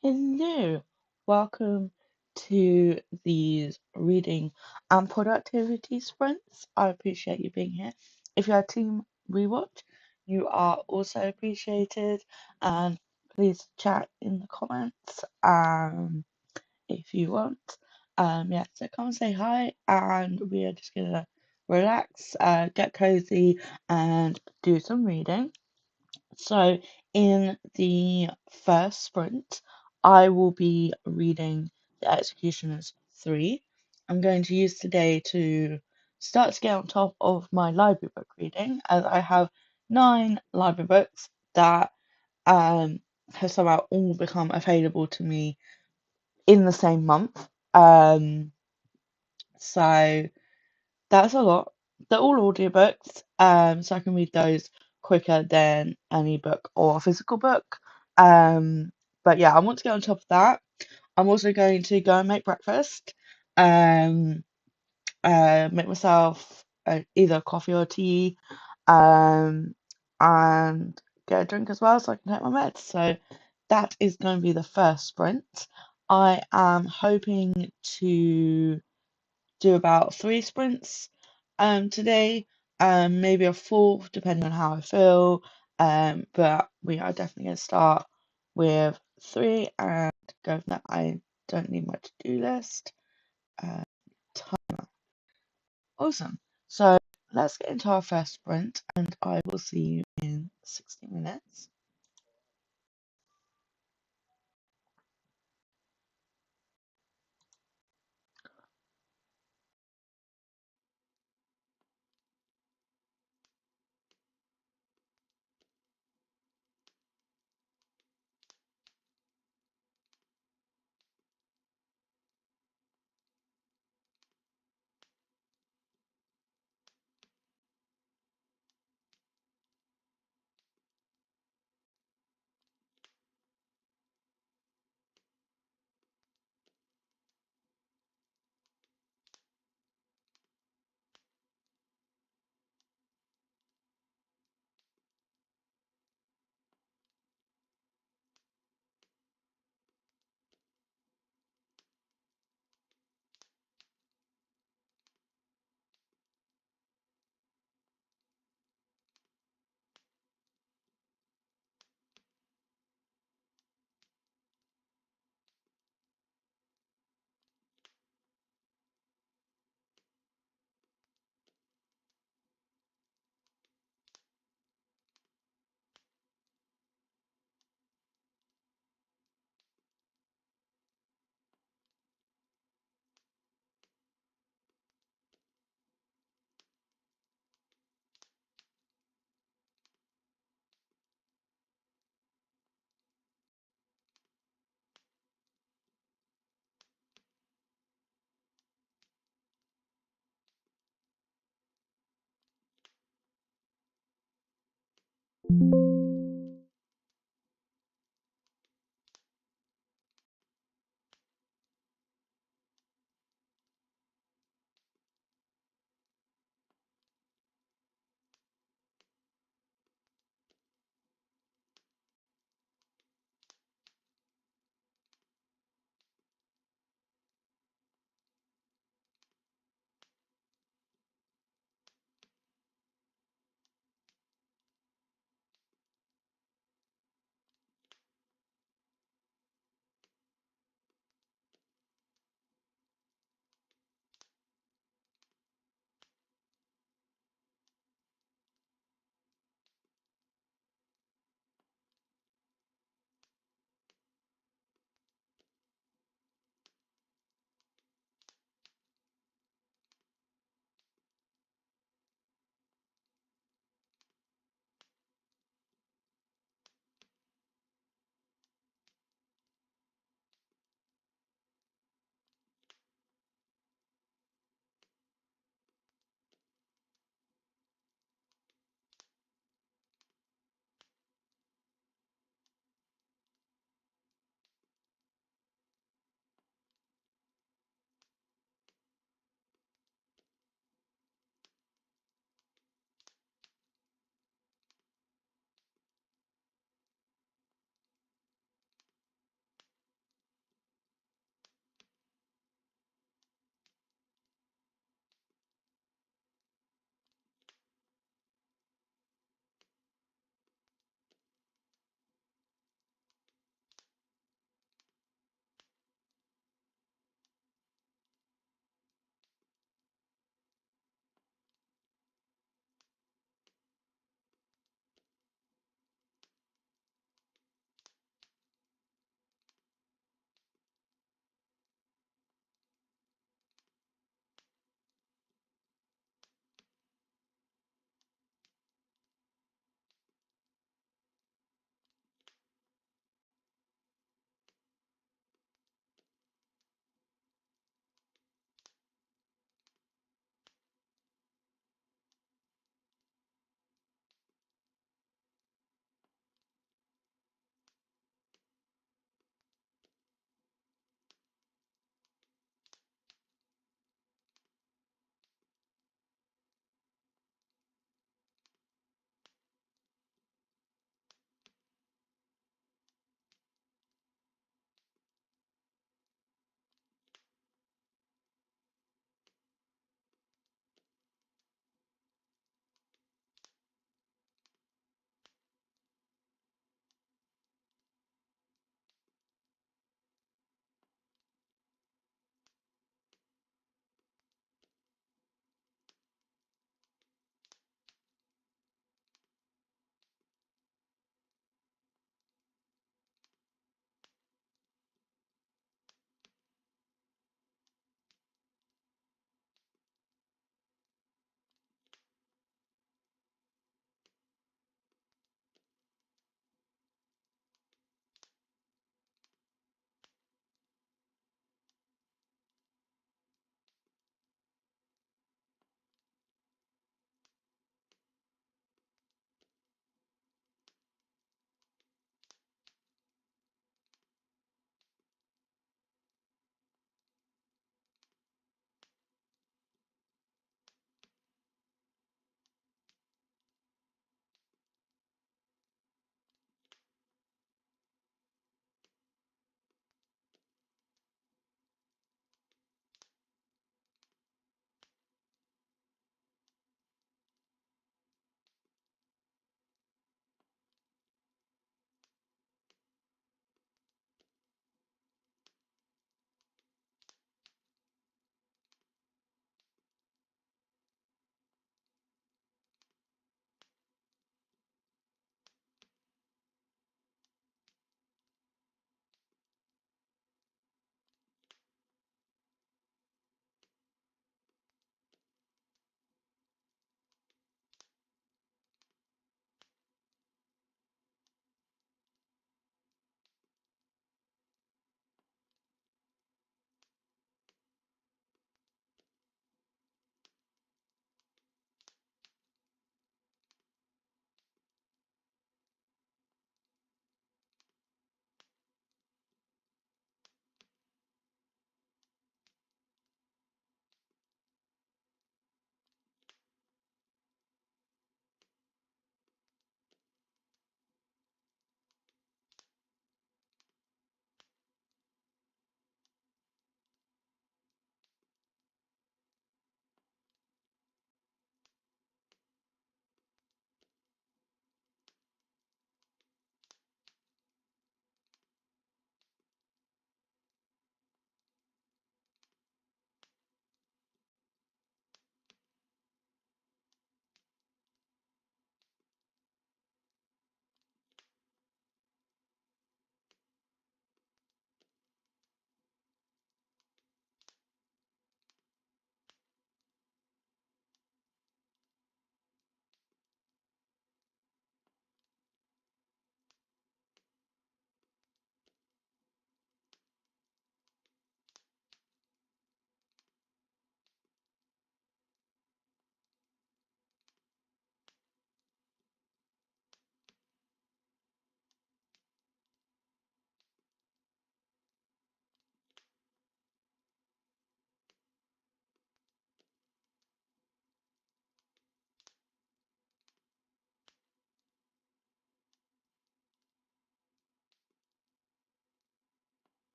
Hello, welcome to these reading and productivity sprints. I appreciate you being here. If you're a team rewatch, you are also appreciated. And please chat in the comments if you want. Yeah, so come and say hi, and we are just gonna relax, get cozy, and do some reading. So, in the first sprint, I will be reading The Executioner's 3. I'm going to use today to start to get on top of my library book reading, as I have 9 library books that have somehow all become available to me in the same month. So that's a lot. They're all audiobooks, so I can read those quicker than an ebook or a physical book. But yeah, I want to get on top of that. I'm also going to go and make breakfast, um, make myself either coffee or tea, um, and get a drink as well so I can take my meds. So that is going to be the first sprint. I am hoping to do about 3 sprints today, maybe a fourth depending on how I feel. But we are definitely going to start with 3 and go from there. I don't need my to-do list. Uh, awesome. So let's get into our first sprint, and I will see you in 60 minutes.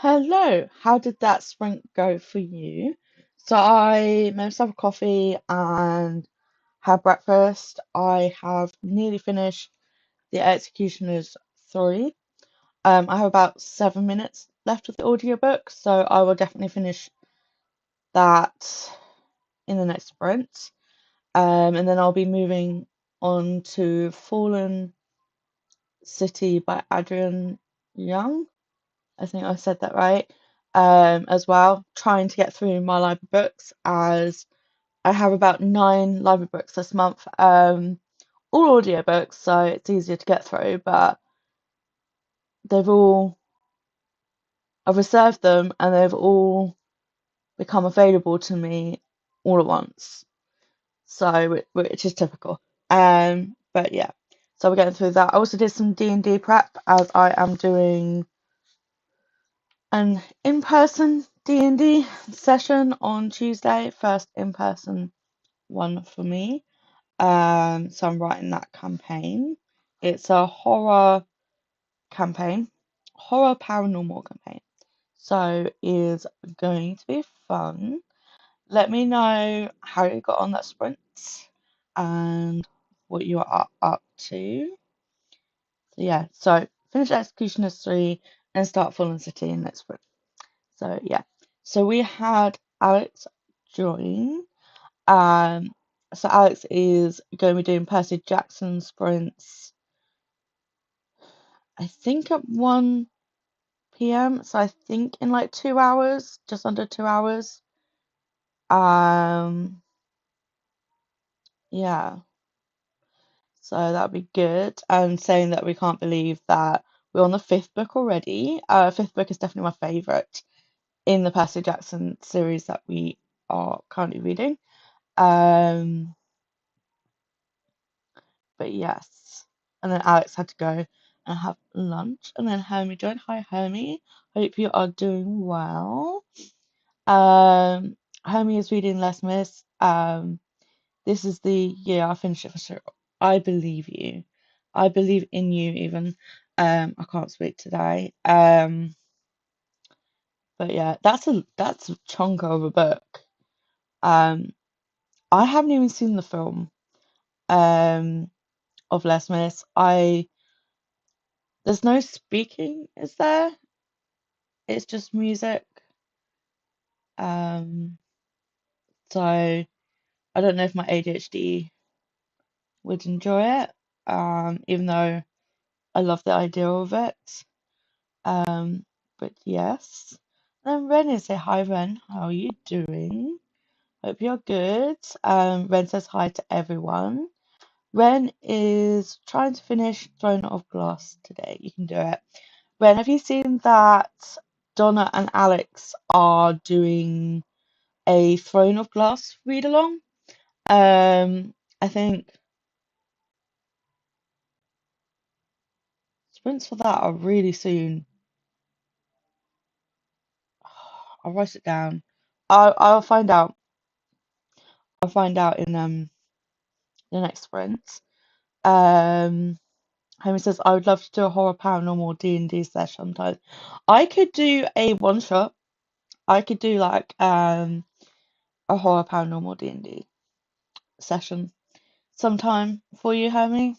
Hello, how did that sprint go for you? So I made myself a coffee and had breakfast. I have nearly finished The Executioner's 3. I have about 7 minutes left of the audiobook, so I will definitely finish that in the next sprint. And then I'll be moving on to Fallen City by Adrian Young. I think I said that right. As well, trying to get through my library books as I have about 9 library books this month. All audiobooks, so it's easier to get through, but they've all, I've reserved them and they've all become available to me all at once. So, which is typical. But yeah, so we're getting through that. I also did some D&D prep as I am doing an in-person D&D session on Tuesday, first in-person one for me. So I'm writing that campaign. It's a horror campaign, horror paranormal campaign. So is going to be fun. Let me know how you got on that sprint and what you are up to. So yeah, so finish Executioners 3 and start Fallen City in next sprint. So yeah, so we had Alex join. Um, so Alex is going to be doing Percy Jackson sprints, I think at 1 p.m. So I think in like 2 hours, just under 2 hours. Um, yeah, so that'd be good. And saying that we can't believe that we're on the fifth book already. Fifth book is definitely my favourite in the Percy Jackson series that we are currently reading. Um, but yes. And then Alex had to go and have lunch. And then Hermie joined. Hi, Hermie. Hope you are doing well. Hermie is reading Les Mis. This is the year I finish it for sure. I believe you. I believe in you even. I can't speak today. But yeah, that's a chunk of a book. Um, I haven't even seen the film of Les Mis. There's no speaking, is there? It's just music. Um, so I don't know if my ADHD would enjoy it. Even though I love the idea of it. But yes. And then Ren is say hi, Ren. How are you doing? Hope you're good. Ren says hi to everyone. Ren is trying to finish Throne of Glass today. You can do it. Ren, have you seen that Donna and Alex are doing a Throne of Glass read along? I think sprints for that are really soon. I'll write it down. I'll find out. I'll find out in the next sprint. Um, Homie says I would love to do a horror paranormal D&D session sometime. I could do a one shot. I could do like a horror paranormal D&D session sometime for you, Homie.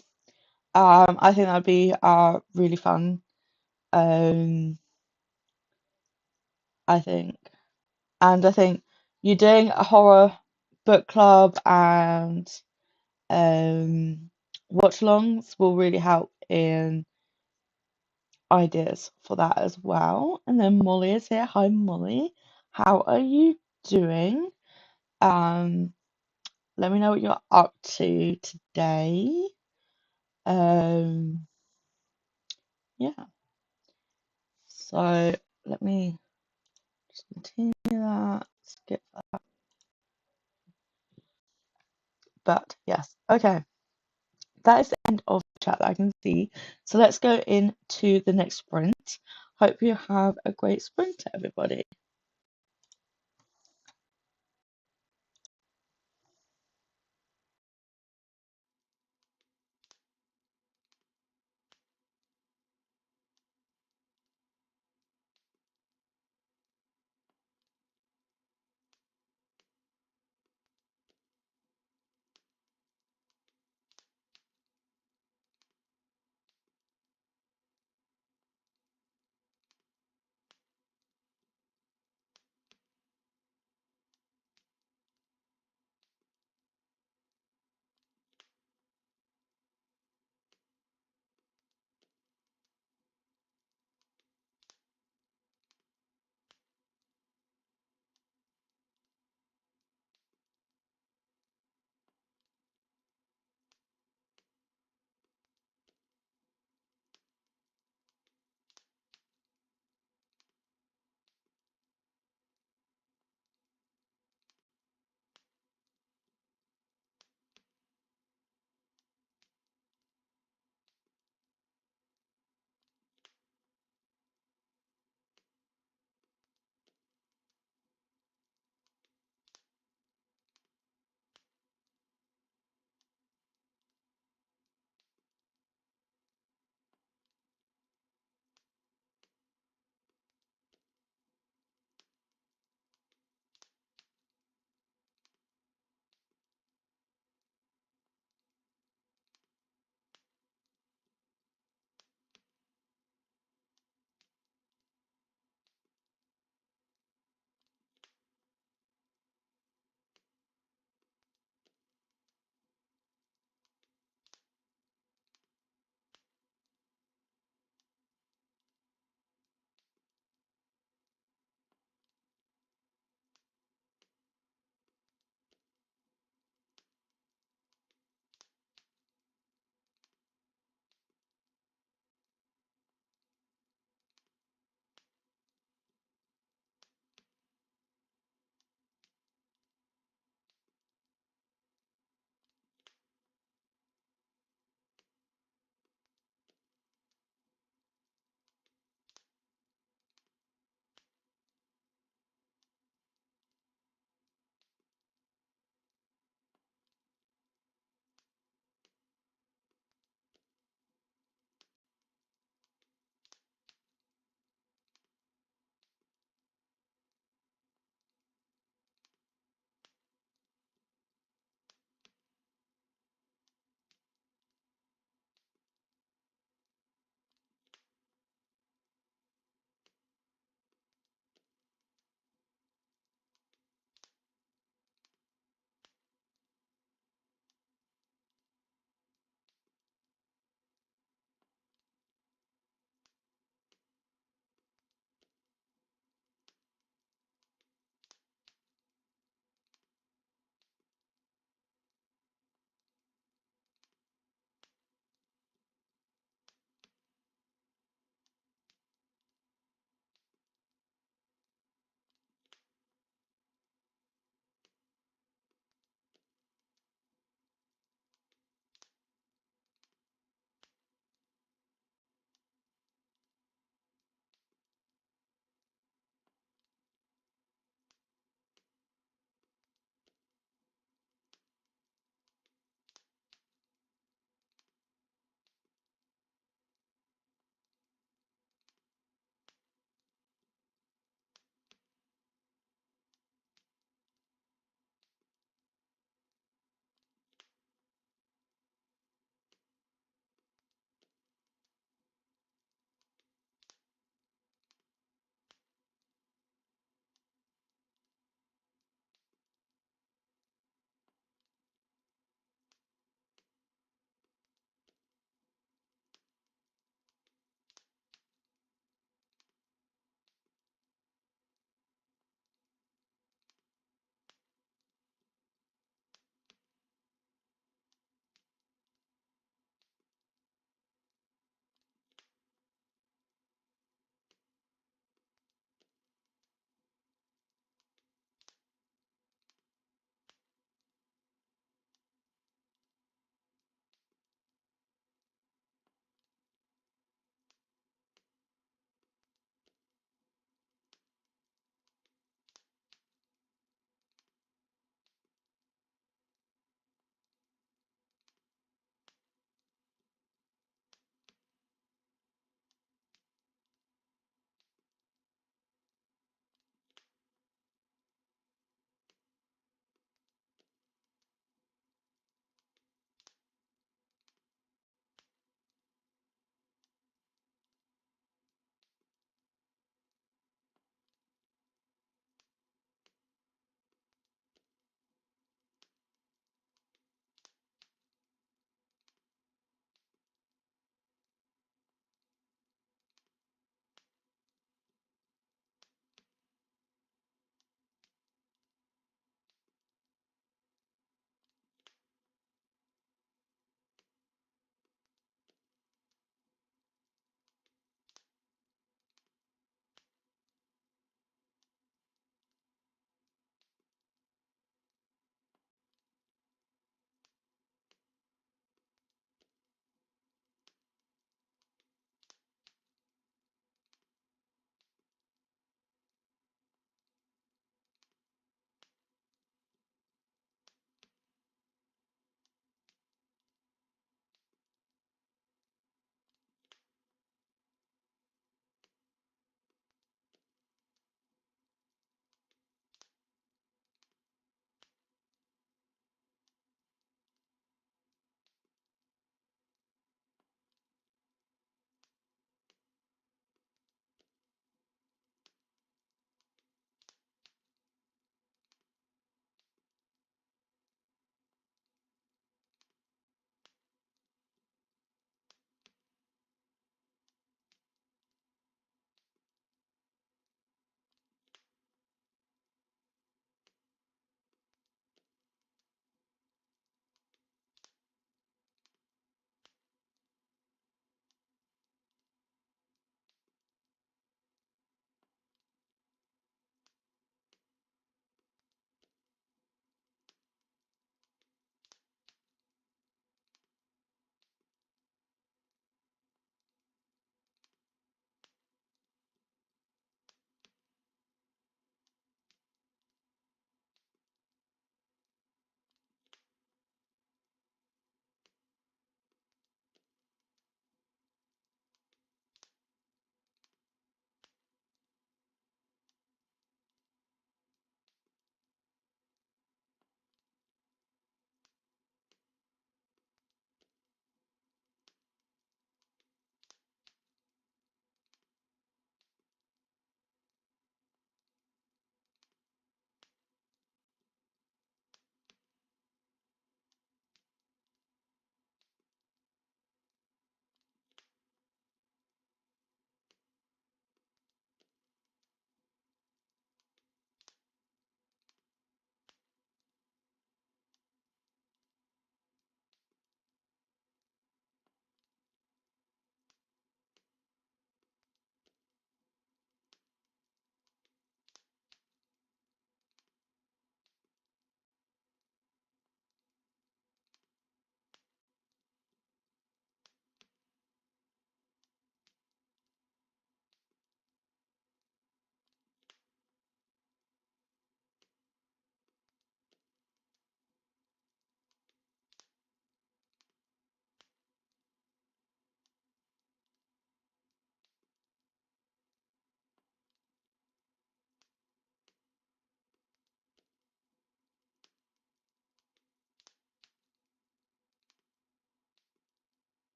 I think that'd be really fun. Um, I think, and I think you're doing a horror book club and watch-alongs will really help in ideas for that as well. And then Molly is here. Hi, Molly. How are you doing? Um, Let me know what you're up to today. Um, yeah. So let me just continue that. Skip that. But yes, okay. That is the end of the chat that I can see. So let's go into the next sprint. Hope you have a great sprint, everybody.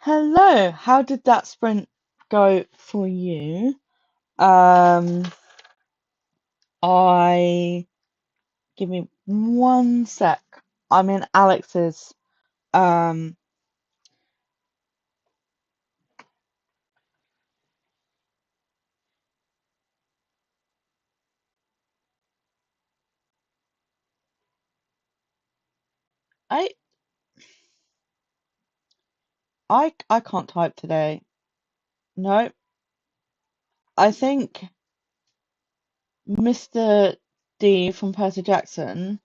Hello, how did that sprint go for you? Um, I Give me one sec. I'm in Alex's. Um, I I can't type today. No, I think Mr. D from Percy Jackson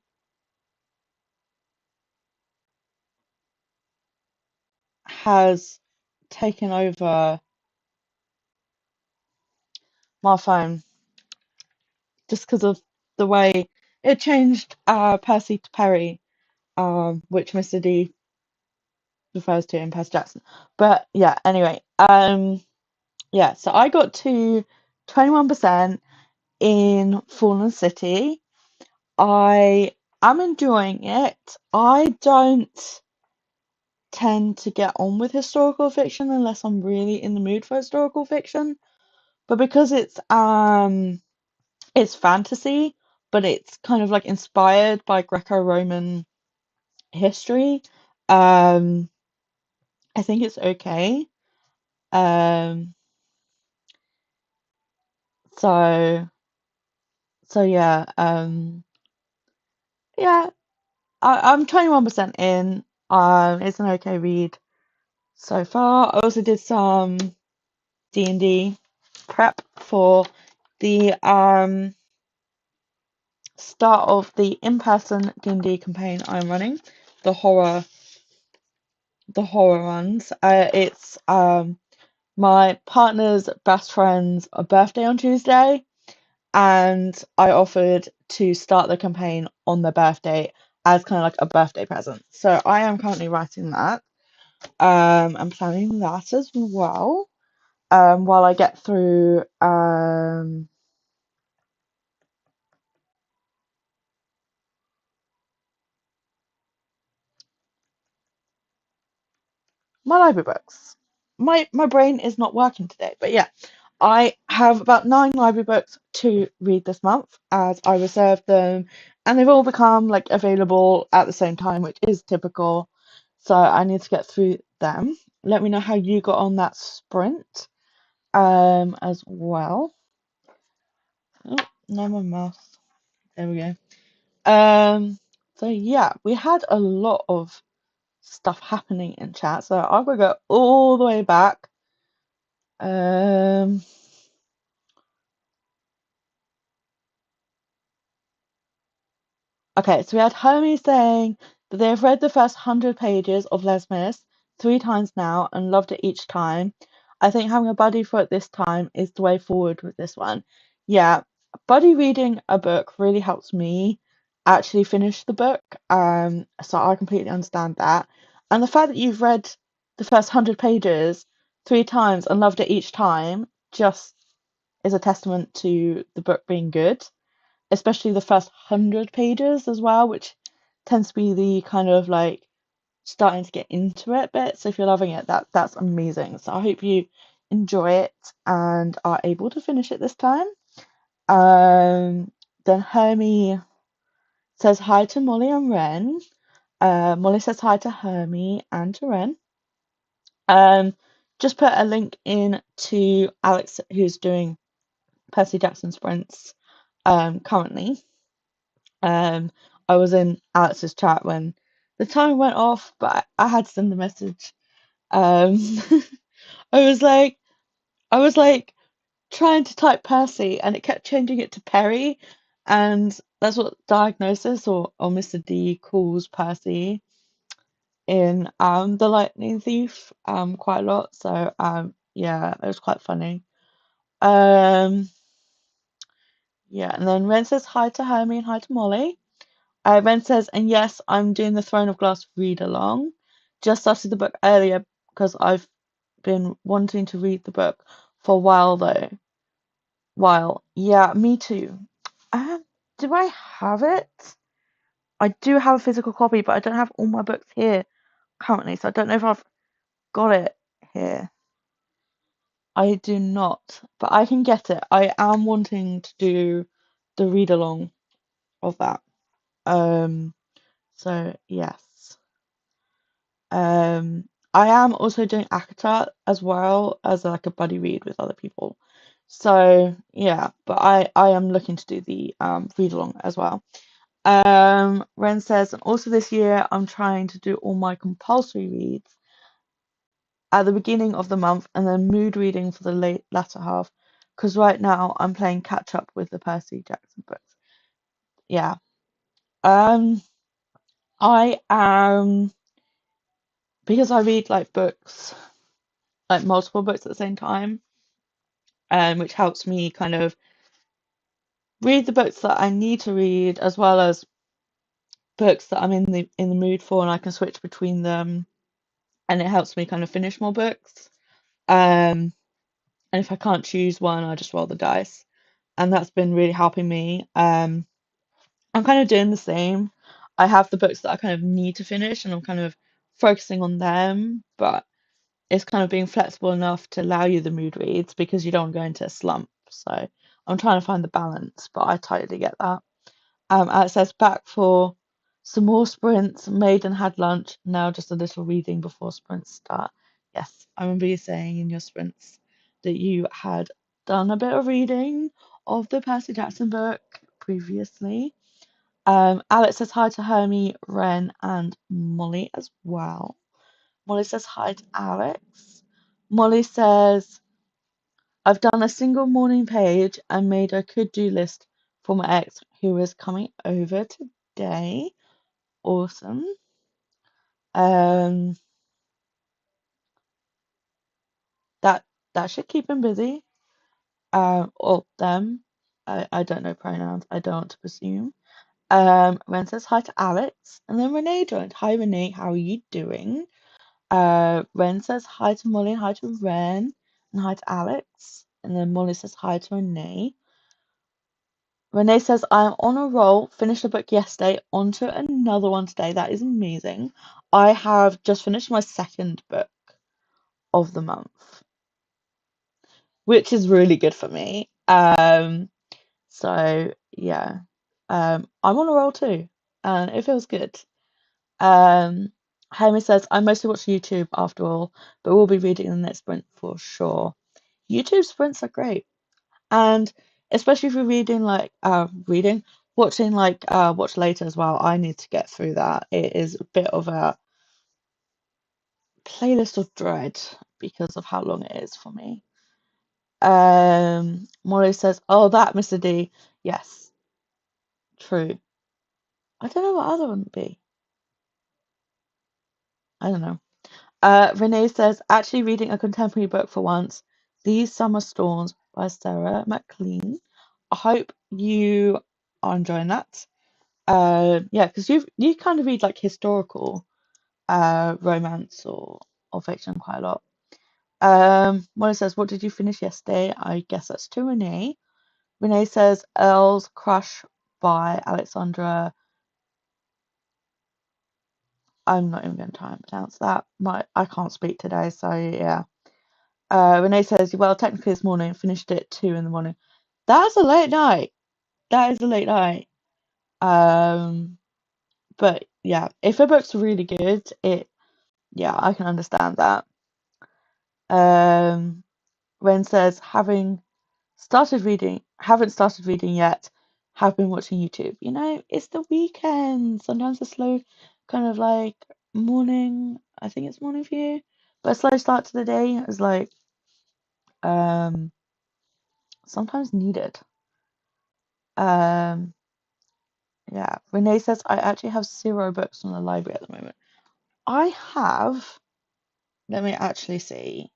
has taken over my phone just because of the way it changed Percy to Perry, which Mr. D refers to in Percy Jackson. But yeah, anyway, yeah, so I got to 21% in Fallen City. I am enjoying it. I don't tend to get on with historical fiction unless I'm really in the mood for historical fiction. But because it's fantasy, but it's kind of like inspired by Greco-Roman history. Um, I think it's okay. Um, so yeah, yeah, I'm 21% in. It's an okay read so far. I also did some D&D prep for the start of the in-person D&D campaign I'm running, the horror ones. It's my partner's best friend's birthday on Tuesday, and I offered to start the campaign on their birthday as kind of like a birthday present. So I am currently writing that. I'm planning that as well. While I get through my library books. My brain is not working today, but yeah, I have about 9 library books to read this month as I reserved them, and they've all become like available at the same time, which is typical. So I need to get through them. Let me know how you got on that sprint, as well. Oh, no, my mouse. There we go. So yeah, we had a lot of stuff happening in chat, so I will go all the way back. Um, okay, so we had Hermes saying that they have read the first 100 pages of Les Mis 3 times now and loved it each time. I think having a buddy for it this time is the way forward with this one. Yeah, buddy reading a book really helps me actually finish the book. So I completely understand that. And the fact that you've read the first 100 pages 3 times and loved it each time just is a testament to the book being good, especially the first 100 pages as well, which tends to be the kind of like starting to get into it bit. So if you're loving it, that's amazing. So I hope you enjoy it and are able to finish it this time. Then Hermie says hi to Molly and Ren. Molly says hi to Hermie and to Ren. Just put a link in to Alex, who's doing Percy Jackson sprints currently. I was in Alex's chat when the time went off, but I had to send the message. Um, I was like, I was like trying to type Percy, and it kept changing it to Perry, and that's what Diagnosis or Mr. D calls Percy in The Lightning Thief quite a lot. So yeah, it was quite funny. Um, yeah, and then Ren says hi to Hermie and hi to Molly. Ben says, and yes, I'm doing the Throne of Glass read along. Just started the book earlier because I've been wanting to read the book for a while though. While, yeah, me too. Um, do I have it? I do have a physical copy, but I don't have all my books here currently, so I don't know if I've got it. here. I do not, but I can get it. I am wanting to do the read along of that. Um, so yes. I am also doing Akata as well as like a buddy read with other people. So yeah, but I am looking to do the read along as well. Ren says, and also this year I'm trying to do all my compulsory reads at the beginning of the month and then mood reading for the latter half because right now I'm playing catch up with the Percy Jackson books. Yeah. Um, I am because I read like books, like multiple books at the same time, which helps me kind of read the books that I need to read as well as books that I'm in the mood for, and I can switch between them, and it helps me kind of finish more books. Um, and if I can't choose one, I just roll the dice, and that's been really helping me. I'm kind of doing the same. I have the books that I kind of need to finish, and I'm kind of focusing on them, but it's kind of being flexible enough to allow you the mood reads because you don't go into a slump. So I'm trying to find the balance, but I totally get that. Alex says back for some more sprints, made and had lunch. Now just a little reading before sprints start. Yes, I remember you saying in your sprints that you had done a bit of reading of the Percy Jackson book previously. Alex says hi to Hermie, Ren, and Molly as well. Molly says hi to Alex. Molly says, I've done a single morning page and made a could-do list for my ex who is coming over today. Awesome. Um, that that should keep him busy. Or them. I don't know pronouns. I don't want to presume. Ren says hi to Alex, and then Renee joined. Hi Renee, how are you doing? Ren says hi to Molly, hi to Ren, and hi to Alex. And then Molly says hi to Renee. Renee says, I'm on a roll, finished a book yesterday, on to another one today. That is amazing. I have just finished my second book of the month, which is really good for me. So yeah. I'm on a roll too, and it feels good. Um, Hermie says, I mostly watch YouTube after all, but we'll be reading in the next sprint for sure. YouTube sprints are great. And especially if you're reading like watching like watch later as well, I need to get through that. It is a bit of a playlist of dread because of how long it is for me. Molly says, oh, that Mr. D. Yes, true. I don't know what other one would be. I don't know. Renee says, actually reading a contemporary book for once, These Summer Storms by Sarah McLean. I hope you are enjoying that. Yeah, because you kind of read like historical romance or fiction quite a lot. Molly says, what did you finish yesterday? I guess that's to Renee. Renee says, Earl's Crush by Alexandra. I'm not even going to try and pronounce that. I can't speak today, so yeah. Renee says, well, technically this morning, finished it at 2 in the morning. That's a late night. That is a late night. But yeah, if a book's really good, yeah, I can understand that. Ren says, haven't started reading yet, have been watching YouTube. You know, it's the weekend. Sometimes a slow kind of like morning, I think it's morning for you, but a slow start to the day is like um sometimes needed. Um, yeah. Renee says, I actually have 0 books from the library at the moment. I have, let me actually see.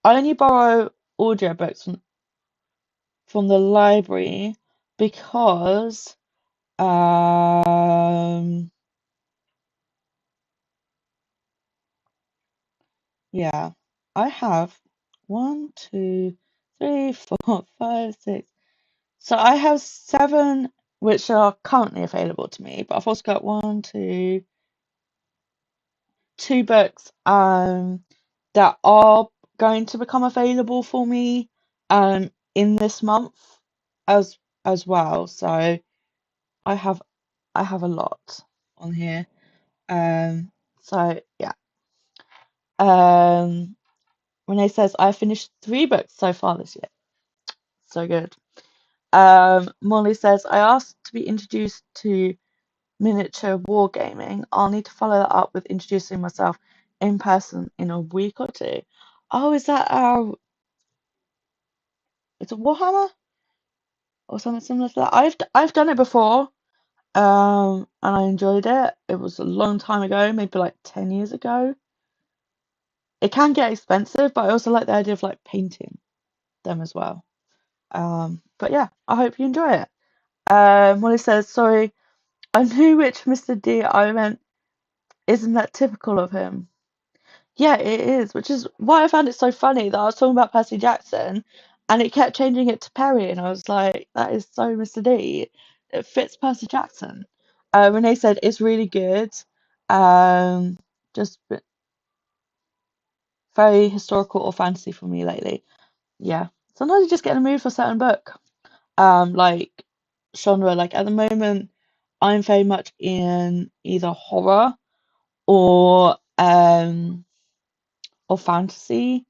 I only borrow audiobooks from the library because yeah, I have 1, 2, 3, 4, 5, 6. So I have 7 which are currently available to me, but I've also got 2 books that are going to become available for me in this month as well. So I have a lot on here. So yeah. Renee says I finished 3 books so far this year. So good. Molly says I asked to be introduced to miniature wargaming. I'll need to follow that up with introducing myself in person in a week or two. Oh, is that it's a Warhammer or something similar to that? I've done it before, and I enjoyed it. It was a long time ago, maybe like 10 years ago. It can get expensive, but I also like the idea of like painting them as well. But yeah, I hope you enjoy it. Molly says, sorry, I knew which Mr. D I meant. Isn't that typical of him? Yeah, it is, which is why I found it so funny that I was talking about Percy Jackson and it kept changing it to Perry, and I was like, that is so Mr. D. It fits Percy Jackson. Renee said it's really good. Just very historical or fantasy for me lately. Yeah. Sometimes you just get in a mood for a certain book. Like genre, like at the moment, I'm very much in either horror or fantasy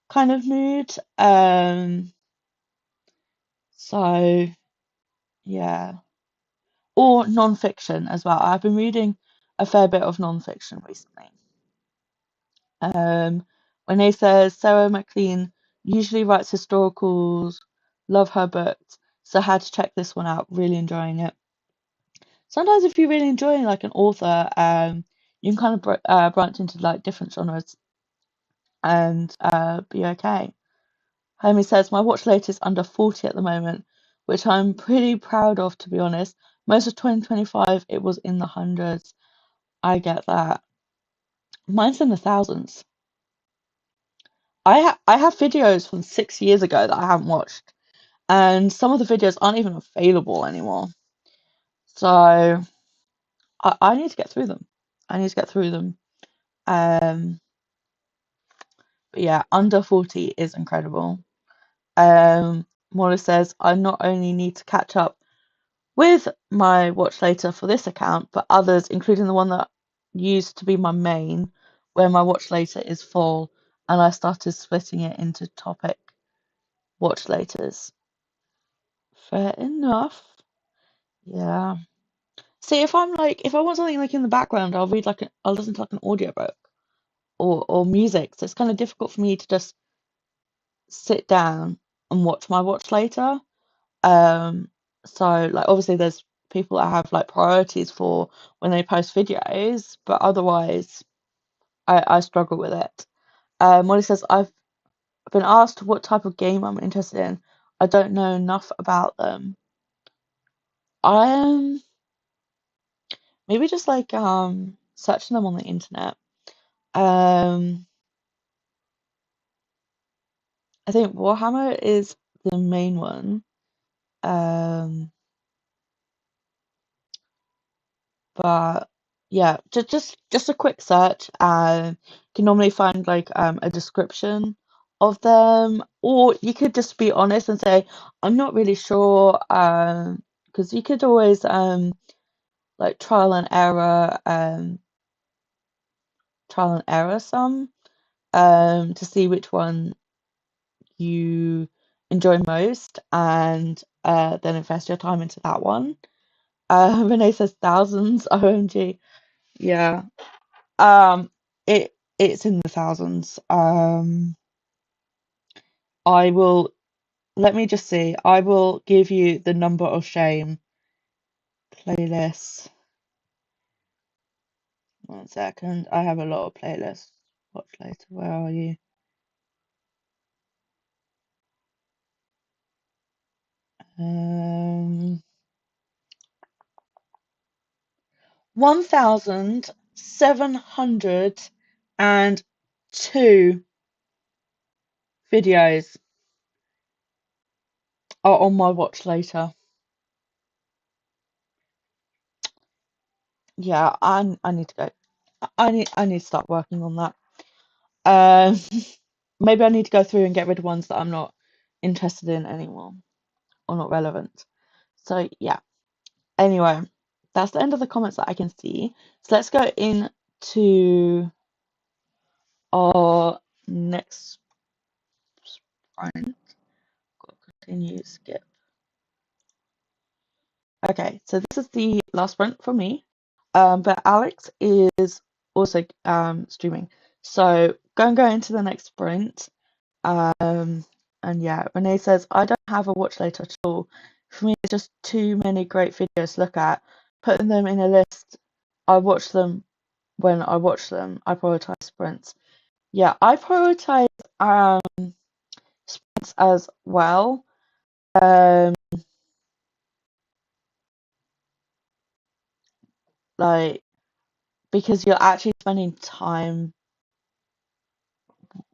kind of mood. So yeah, or non-fiction as well. I've been reading a fair bit of non-fiction recently. Renee says Sarah McLean usually writes historicals, love her books, so had to check this one out. Really enjoying it. Sometimes if you really enjoy like an author, you can kind of branch into like different genres and be okay. Homie says, my watch rate is under 40 at the moment, which I'm pretty proud of, to be honest. Most of 2025, it was in the hundreds. I get that. Mine's in the thousands. I have videos from 6 years ago that I haven't watched, and some of the videos aren't even available anymore. So I need to get through them. I need to get through them. Um, but yeah, under 40 is incredible. Molly says, I not only need to catch up with my watch later for this account, but others, including the one that used to be my main, where my watch later is full, and I started splitting it into topic watch laters. Fair enough. Yeah. See, if I want something like in the background, I'll listen to like an audiobook or music. So it's kind of difficult for me to just sit down and watch my watch later. Um, so like obviously there's people that have like priorities for when they post videos, but otherwise I struggle with it. Molly says I've been asked what type of game I'm interested in. I don't know enough about them. I am maybe just like searching them on the internet. Um, I think Warhammer is the main one. Um, But yeah, just a quick search, and you can normally find like a description of them, or you could just be honest and say, I'm not really sure, because you could always like trial and error some to see which one you enjoy most, and then invest your time into that one. Renee says thousands, OMG. Yeah. Um, it's in the thousands. I will let me just see. I will give you the number of shame playlist. 1 second. I have a lot of playlists. Watch later. Where are you? 1,702 videos are on my watch later. Yeah, I need to go. I need to start working on that. Um, maybe I need to go through and get rid of ones that I'm not interested in anymore or not relevant. So yeah. Anyway, that's the end of the comments that I can see. So let's go into our next sprint. Continue, skip. Okay, so this is the last sprint for me. But Alex is also streaming. So go into the next sprint. And yeah, Renee says, I don't have a watch later at all. For me, it's just too many great videos to look at. Putting them in a list, I watch them when I watch them. I prioritize sprints. Yeah, I prioritize sprints as well. Um, like because you're actually spending time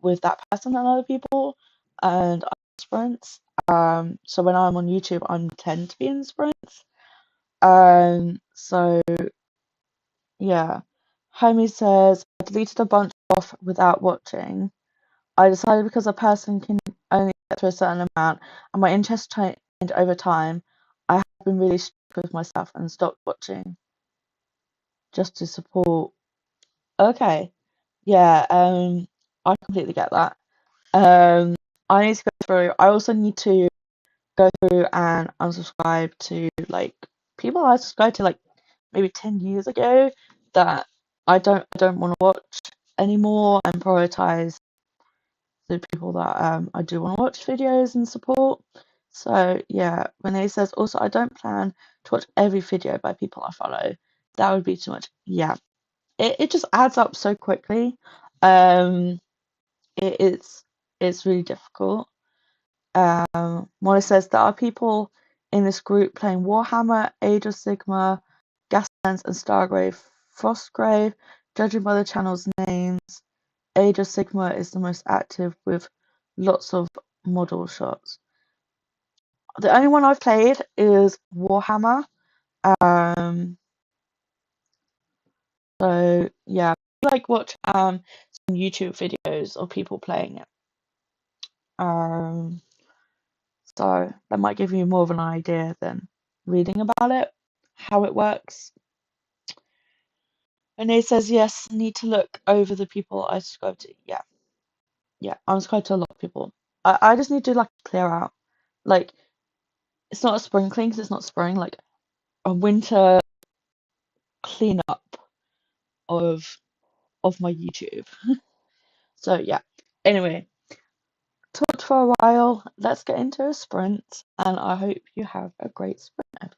with that person and other people and sprints. So when I'm on YouTube, I tend to be in sprints. So yeah. Homie says, I deleted a bunch off without watching. I decided because a person can only get to a certain amount and my interest changed over time, I have been really strict with myself and stopped watching just to support. Okay. Yeah, I completely get that. I need to go through. I also need to go through and unsubscribe to like people I subscribed to like maybe 10 years ago that I don't want to watch anymore and prioritize the people that I do want to watch videos and support. So yeah, Renee says also I don't plan to watch every video by people I follow. That would be too much. Yeah, it just adds up so quickly. Um, it's really difficult. Molly says there are people in this group playing Warhammer, Age of Sigmar, Gaslands, and Stargrave, Frostgrave. Judging by the channel's names, Age of Sigmar is the most active with lots of model shots. The only one I've played is Warhammer. Um, so yeah, I like watch some YouTube videos of people playing it. So that might give you more of an idea than reading about it, how it works. And it says, yes, need to look over the people I subscribe to. Yeah, yeah, I'm subscribed to a lot of people. I just need to like clear out. Like, it's not a spring clean because it's not spring, like a winter cleanup of my YouTube. So yeah. Anyway, talked for a while. Let's get into a sprint, and I hope you have a great sprint.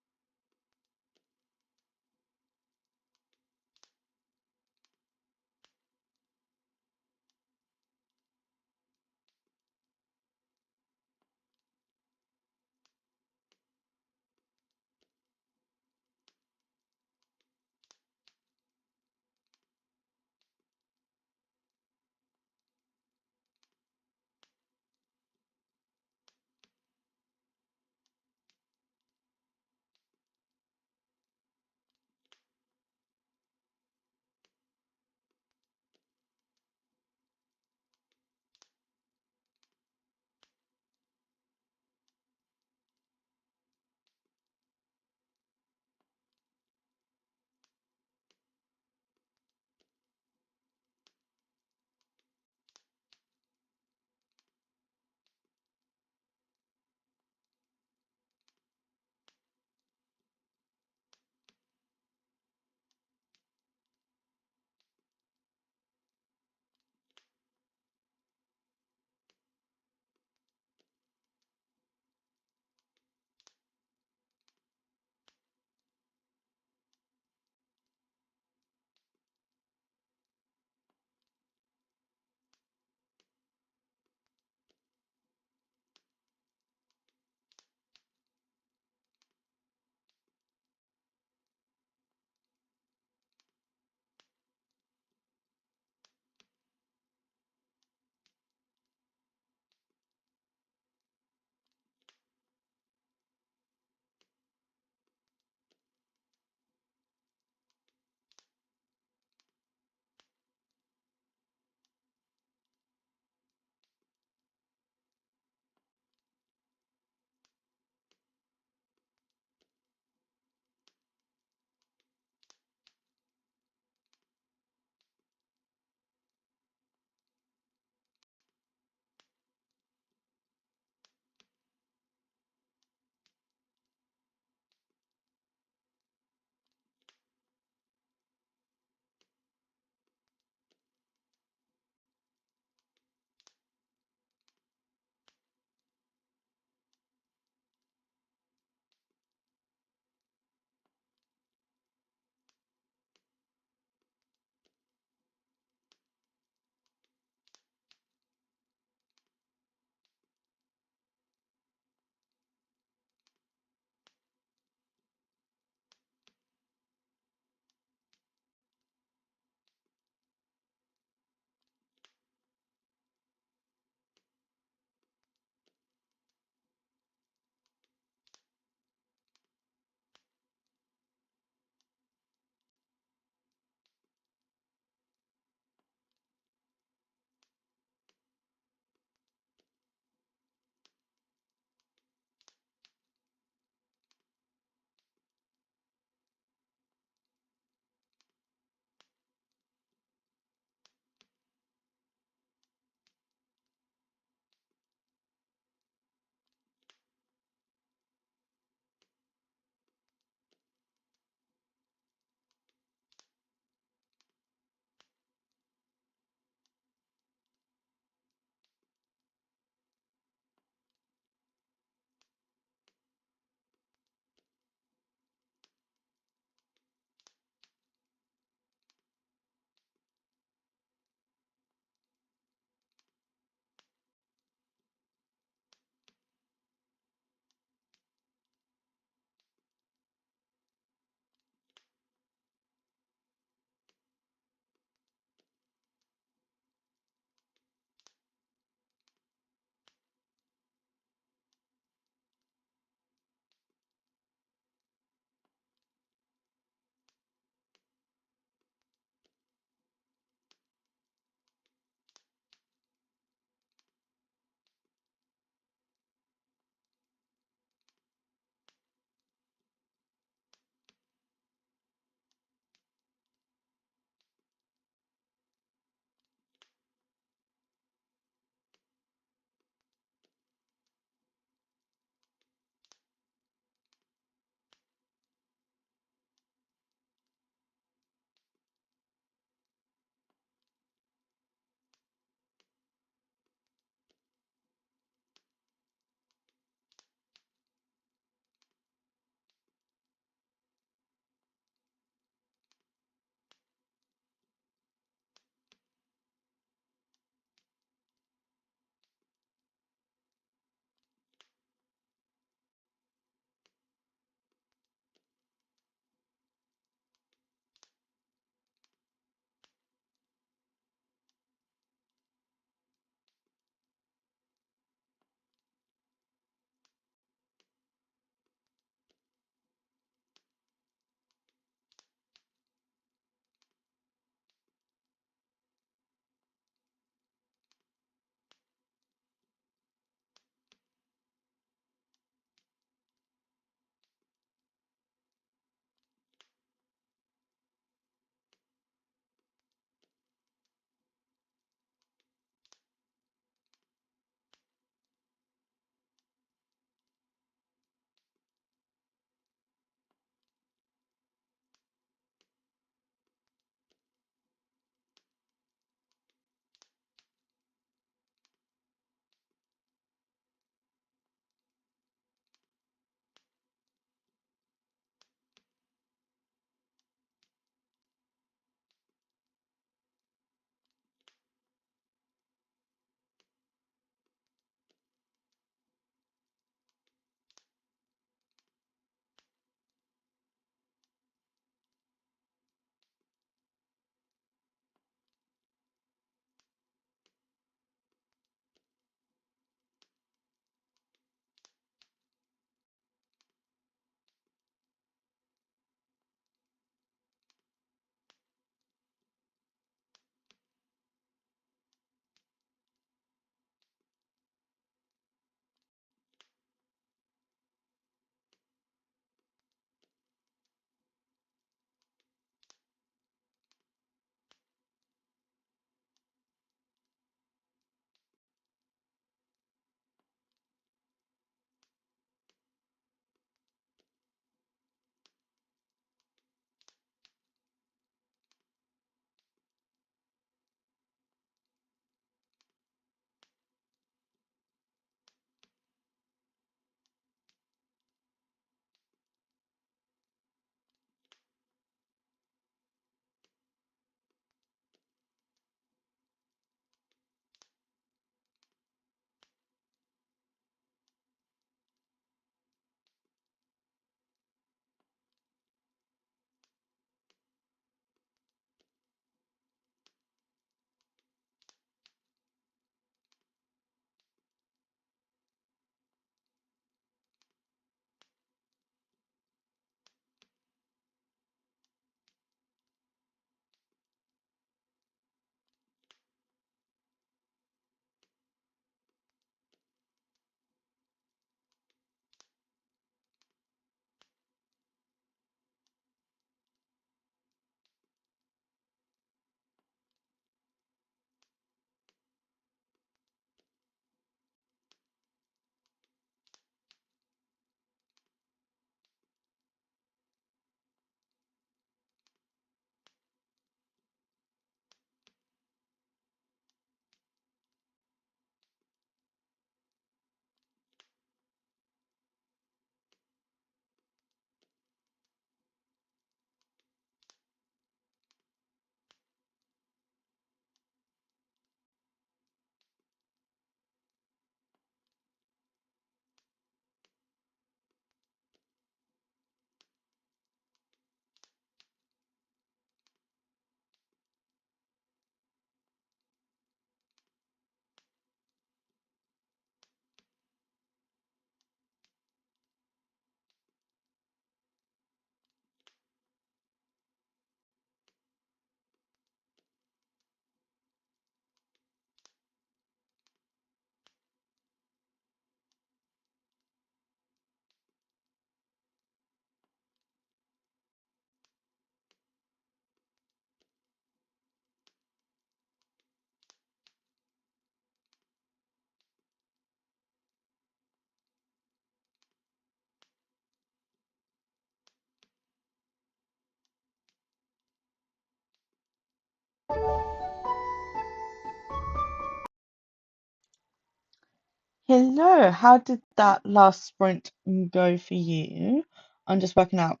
Hello, how did that last sprint go for you? I'm just working out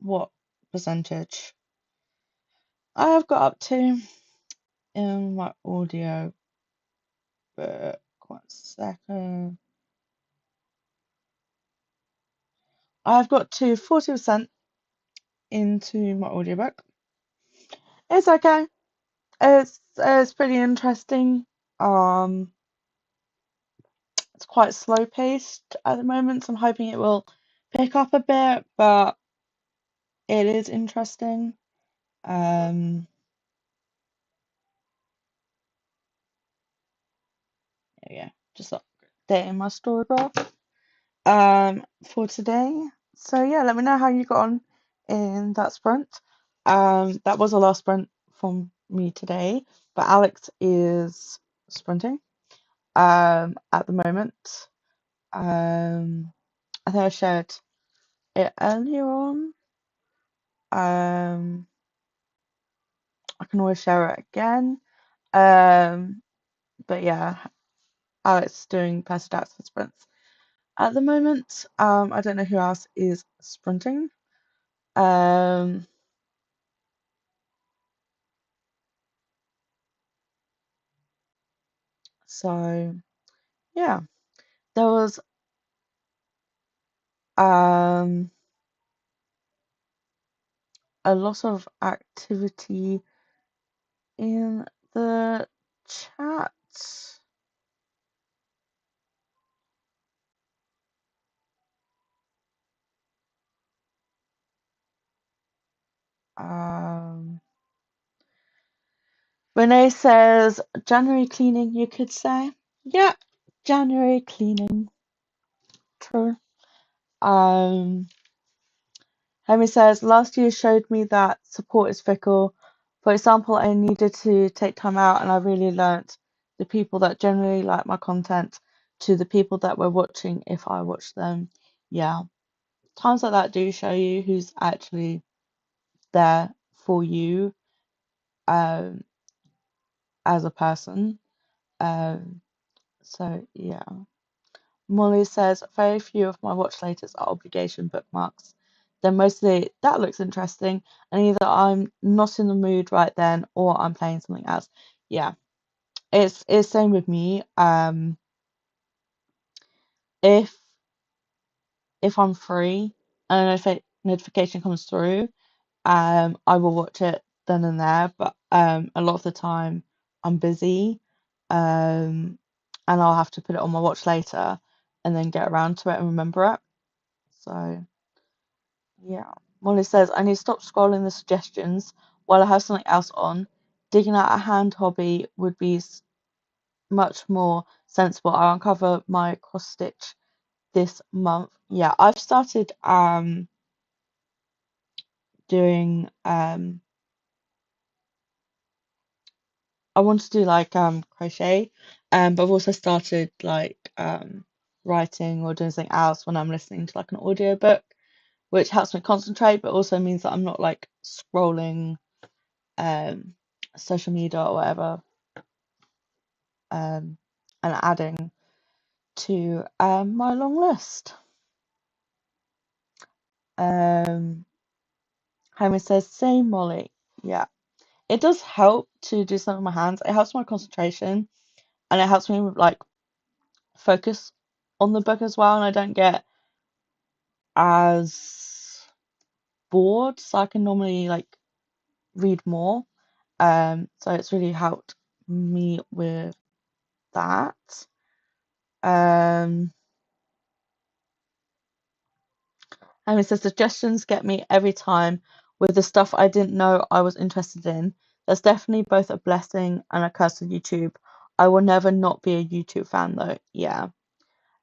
what percentage I have got up to in my audio book. 1 second. I've got to 40% into my audiobook. It's okay. It's pretty interesting. Um, it's quite slow paced at the moment, so I'm hoping it will pick up a bit, but it is interesting. Um, yeah, just updating my story graph for today. So yeah, let me know how you got on in that sprint. That was the last sprint from me today, but Alex is sprinting at the moment. I think I shared it earlier on. Um, I can always share it again. Um, but yeah, Alex is doing Percy Jackson sprints at the moment. I don't know who else is sprinting. Um, so yeah, there was um a lot of activity in the chat. Um, Renee says January cleaning, you could say. Yeah, January cleaning. True. Um, Hemi says last year showed me that support is fickle. For example, I needed to take time out and I really learnt the people that generally like my content to the people that were watching if I watched them. Yeah. Times like that do show you who's actually there for you um as a person. Um so yeah. Molly says very few of my watch laters are obligation bookmarks. They're mostly that looks interesting, and either I'm not in the mood right then or I'm playing something else. Yeah, it's same with me. If I'm free and a notification comes through, I will watch it then and there. But a lot of the time I'm busy, and I'll have to put it on my watch later, and then get around to it and remember it. So. Yeah. Molly says, I need to stop scrolling the suggestions while I have something else on. Digging out a hand hobby would be much more sensible. I'll uncover my cross stitch this month. Yeah, I've started doing I want to do like crochet, but I've also started like writing or doing something else when I'm listening to like an audiobook, which helps me concentrate, but also means that I'm not like scrolling um, social media or whatever, and adding to my long list. Um, Homer says, same Molly. Yeah, it does help to do something with my hands. It helps my concentration and it helps me like focus on the book as well, and I don't get as bored, so I can normally like read more. So it's really helped me with that. Um, And it says suggestions get me every time with the stuff I didn't know I was interested in. That's definitely both a blessing and a curse of YouTube. I will never not be a YouTube fan though. Yeah.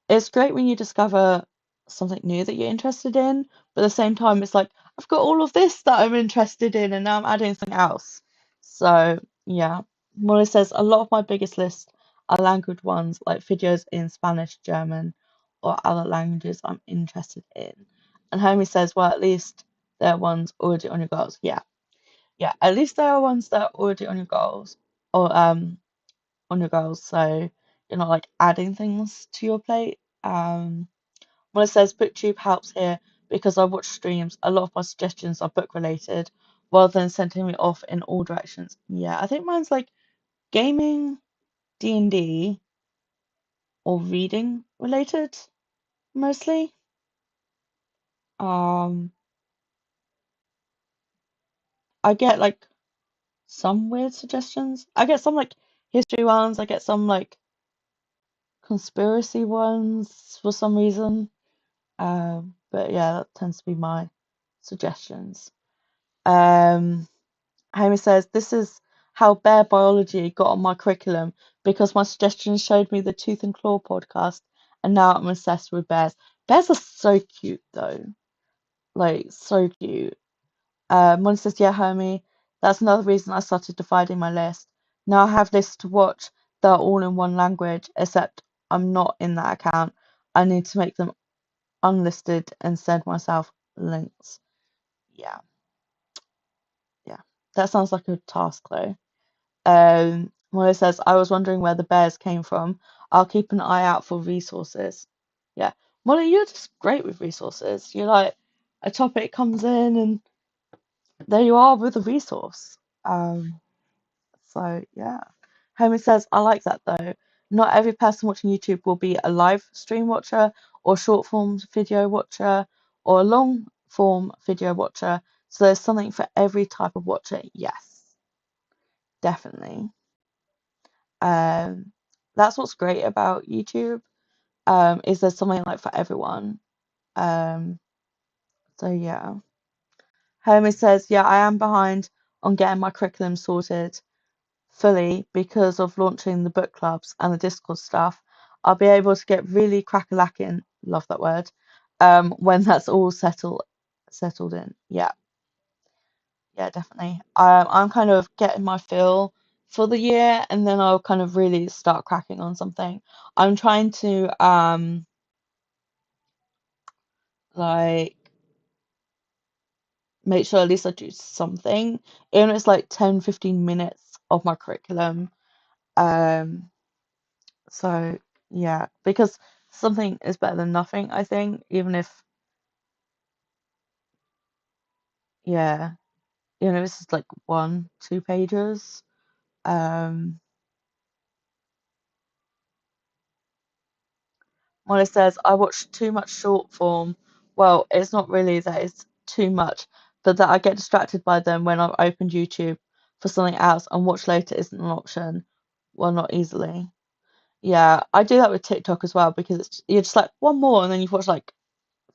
It's great when you discover something new that you're interested in, but at the same time, it's like, I've got all of this that I'm interested in, and now I'm adding something else. So, yeah. Molly says, a lot of my biggest lists are language ones, like videos in Spanish, German, or other languages I'm interested in. And Homie says, well, at least there are ones already on your goals. Yeah. Yeah. At least there are ones that are already on your goals, or on your goals. So, you're not like adding things to your plate. When it says BookTube helps here because I watch streams, a lot of my suggestions are book related rather than sending me off in all directions. Yeah, I think mine's like gaming, D&D, or reading related mostly. Um, I get like some weird suggestions. I get some like history ones, I get some like conspiracy ones for some reason. But yeah, that tends to be my suggestions. Um, Amy says, this is how bear biology got on my curriculum because my suggestions showed me the Tooth and Claw podcast, and now I'm obsessed with bears. Bears are so cute, though. Like, so cute. Molly says, yeah, Hermie, that's another reason I started dividing my list. Now I have lists to watch that are all in one language, except I'm not in that account. I need to make them unlisted and send myself links. Yeah, yeah. That sounds like a task, though. Moya says, I was wondering where the bears came from. I'll keep an eye out for resources. Yeah. Molly, you're just great with resources. You're like, a topic comes in and there you are with a resource. Um, so yeah. Homer says, I like that though. Not every person watching YouTube will be a live stream watcher or short form video watcher or a long form video watcher. So there's something for every type of watcher. Yes, definitely. Um, that's what's great about YouTube, is there's something like for everyone. Um, so yeah. Hermes says, yeah, I am behind on getting my curriculum sorted fully because of launching the book clubs and the Discord stuff. I'll be able to get really crack-a-lacking, love that word, when that's all settled in. Yeah, yeah, definitely. I'm kind of getting my feel for the year, and then I'll kind of really start cracking on something. I'm trying to like make sure at least I do something, even if it's like 10, 15 minutes of my curriculum. Um, so yeah, because something is better than nothing, I think, even if yeah, even if it's just like 1, 2 pages. Um, Molly says, I watch too much short form. Well, it's not really that it's too much, but that I get distracted by them when I've opened YouTube for something else and watch later isn't an option. Well, not easily. Yeah, I do that with TikTok as well because you're just like one more and then you've watched like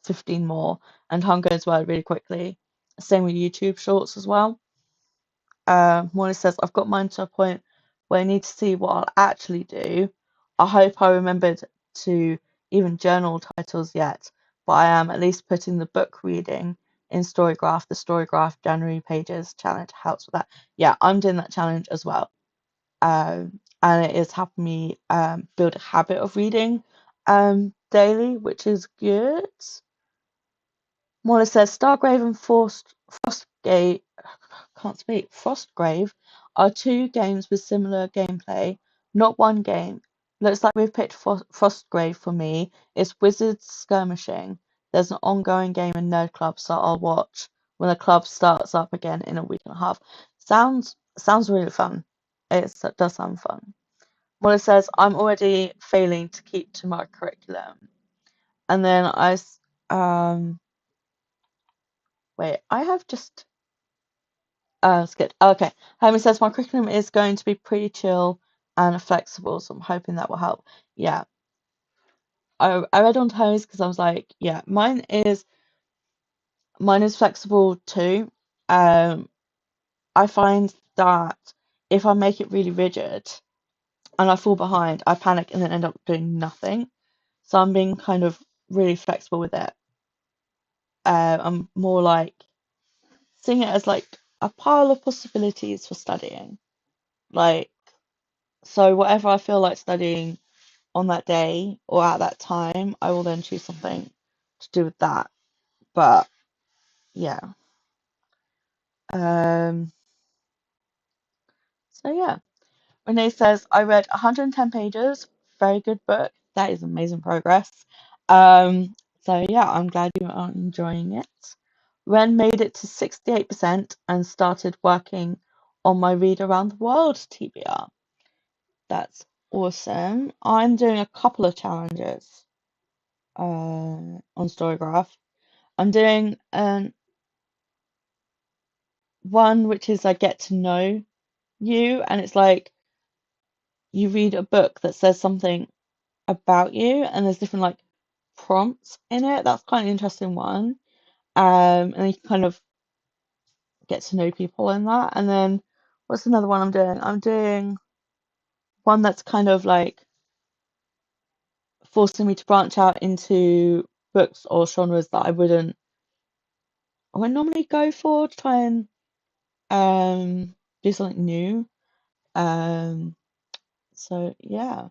15 more and time goes by really quickly. Same with YouTube shorts as well. Molly says, I've got mine to a point where I need to see what I'll actually do. I hope I remembered to even journal titles yet, but I am at least putting the book reading in Storygraph. The Storygraph January pages challenge helps with that. Yeah, I'm doing that challenge as well. And it is helping me build a habit of reading daily, which is good. Mola says Stargrave and Frostgate can't speak. Frostgrave are two games with similar gameplay, not one game. Looks like we've picked Frostgrave for me. It's Wizards skirmishing. There's an ongoing game in Nerd Club, so I'll watch when the club starts up again in a week and a half. Sounds really fun. It does sound fun. Mola says I'm already failing to keep to my curriculum, and then wait, I have just it's good. Okay. Homie says my curriculum is going to be pretty chill and flexible, so I'm hoping that will help. Yeah. I read on Homie's because I was like, yeah, mine is flexible too. Um, I find that if I make it really rigid and I fall behind, I panic and then end up doing nothing. So I'm being kind of really flexible with it. I'm more like seeing it as like a pile of possibilities for studying. Like, so whatever I feel like studying on that day or at that time, I will then choose something to do with that. But yeah. Um, so yeah. Renee says, I read 110 pages very good book. That is amazing progress. Um, so yeah, I'm glad you are enjoying it. Ren made it to 68% and started working on my Read Around the World TBR. That's awesome. I'm doing a couple of challenges on Storygraph. I'm doing one which is I get to know you, and it's like you read a book that says something about you, and there's different like prompts in it. That's quite an interesting one. And you can kind of get to know people in that. And then what's another one I'm doing? I'm doing one that's kind of like forcing me to branch out into books or genres that I wouldn't normally go for, to try and do something new. Um, so yeah.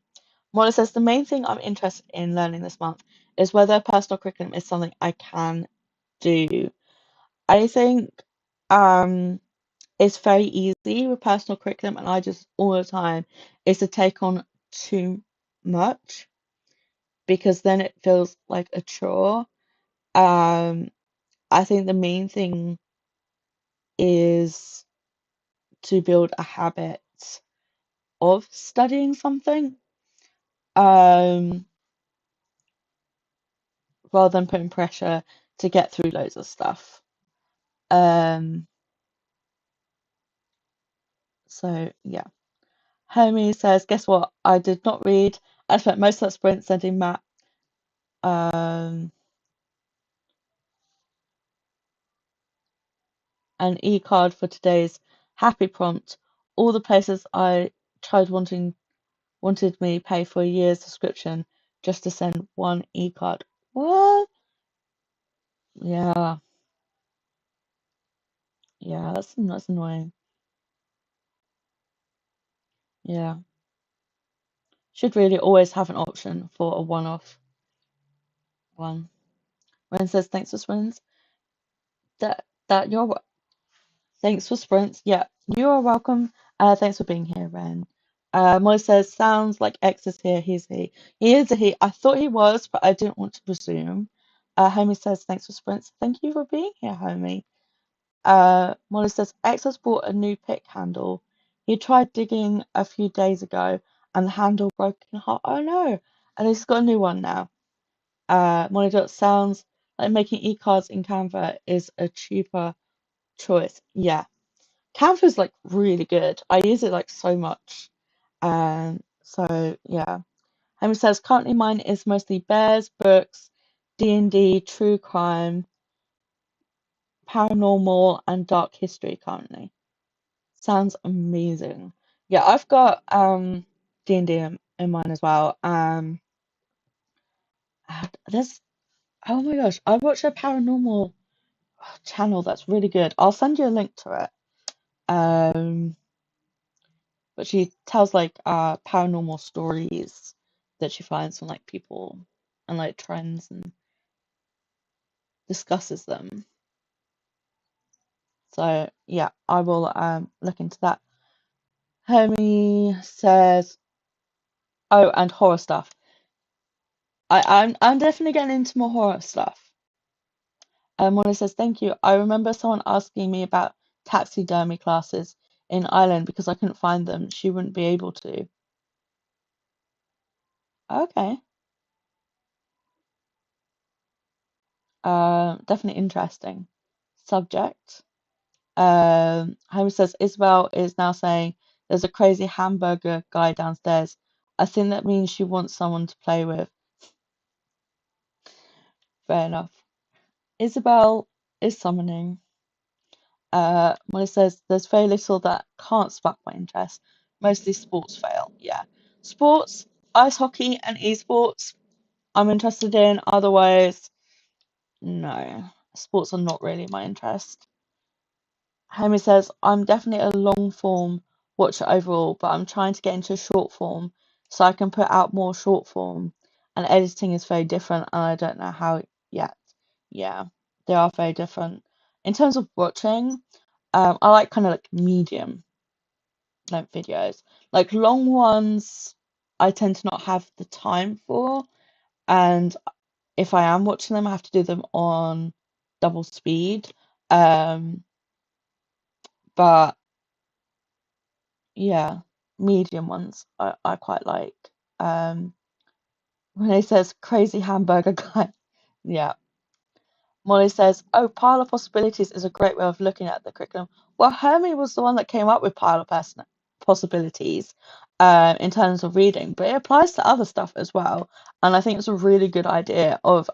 Molly says the main thing I'm interested in learning this month is whether personal curriculum is something I can do. I think it's very easy with personal curriculum, and I just all the time is to take on too much because then it feels like a chore. Um, I think the main thing is to build a habit of studying something, um, rather than putting pressure to get through loads of stuff. Um, so yeah. Hermes says, guess what? I did not read. I spent most of that sprint sending Matt um, an e-card for today's happy prompt. All the places I tried wanted me pay for a year's subscription just to send one e-card. What? Yeah, yeah, that's annoying. Yeah, should really always have an option for a one-off one. Ren says thanks for sprints. That you're thanks for sprints. Yeah, you are welcome. Thanks for being here, Ren. Molly says sounds like X is here. He's he. He is a he. I thought he was, but I didn't want to presume. Homie says thanks for sprints. Thank you for being here, homie. Molly says X has bought a new pick handle. He tried digging a few days ago, and the handle broke in half. Oh no! At least he's got a new one now. Molly sounds like making e-cards in Canva is a cheaper choice. Yeah, Canva's like really good. I use it like so much. So yeah. Henry says currently mine is mostly bears, books, D&D, true crime, paranormal, and dark history currently. Sounds amazing. Yeah, I've got D&D in mine as well. There's oh my gosh, I watched a paranormal channel that's really good. I'll send you a link to it. But she tells like paranormal stories that she finds from like people and like trends and discusses them. So yeah, I will look into that. Hermie says, oh, and horror stuff. I'm definitely getting into more horror stuff. Mona says, thank you. I remember someone asking me about taxidermy classes in Ireland because I couldn't find them. She wouldn't be able to. Okay. Definitely interesting subject. Homer says Isabel is now saying there's a crazy hamburger guy downstairs. I think that means she wants someone to play with. Fair enough. Isabel is summoning. Molly says there's very little that can't spark my interest. Mostly sports fail. Yeah. Sports, ice hockey and esports, I'm interested in. Otherwise, no. Sports are not really my interest. Homie says, I'm definitely a long form watcher overall, but I'm trying to get into short form so I can put out more short form. And editing is very different, and I don't know how yet. Yeah, they are very different. In terms of watching, I like kind of like medium length videos. Like long ones, I tend to not have the time for, and if I am watching them, I have to do them on double speed. Um, but yeah, medium ones I quite like. Um, when he says crazy hamburger guy, yeah. Molly says, "Oh, pile of possibilities is a great way of looking at the curriculum." Well, Hermie was the one that came up with pile of possibilities, in terms of reading, but it applies to other stuff as well. And I think it's a really good idea of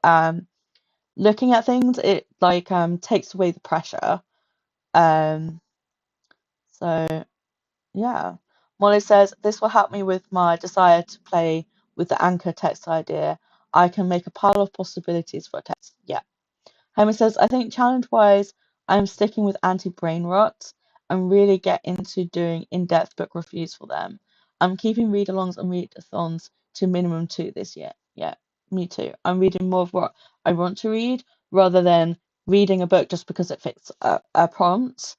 looking at things. It like takes away the pressure. Um, so yeah. Molly says, "This will help me with my desire to play with the anchor text idea. I can make a pile of possibilities for a text." Yeah. Homer says, "I think challenge-wise, I'm sticking with anti-brain rot and really get into doing in-depth book reviews for them. I'm keeping read-alongs and readathons to minimum 2 this year." Yeah, me too. I'm reading more of what I want to read rather than reading a book just because it fits a prompt.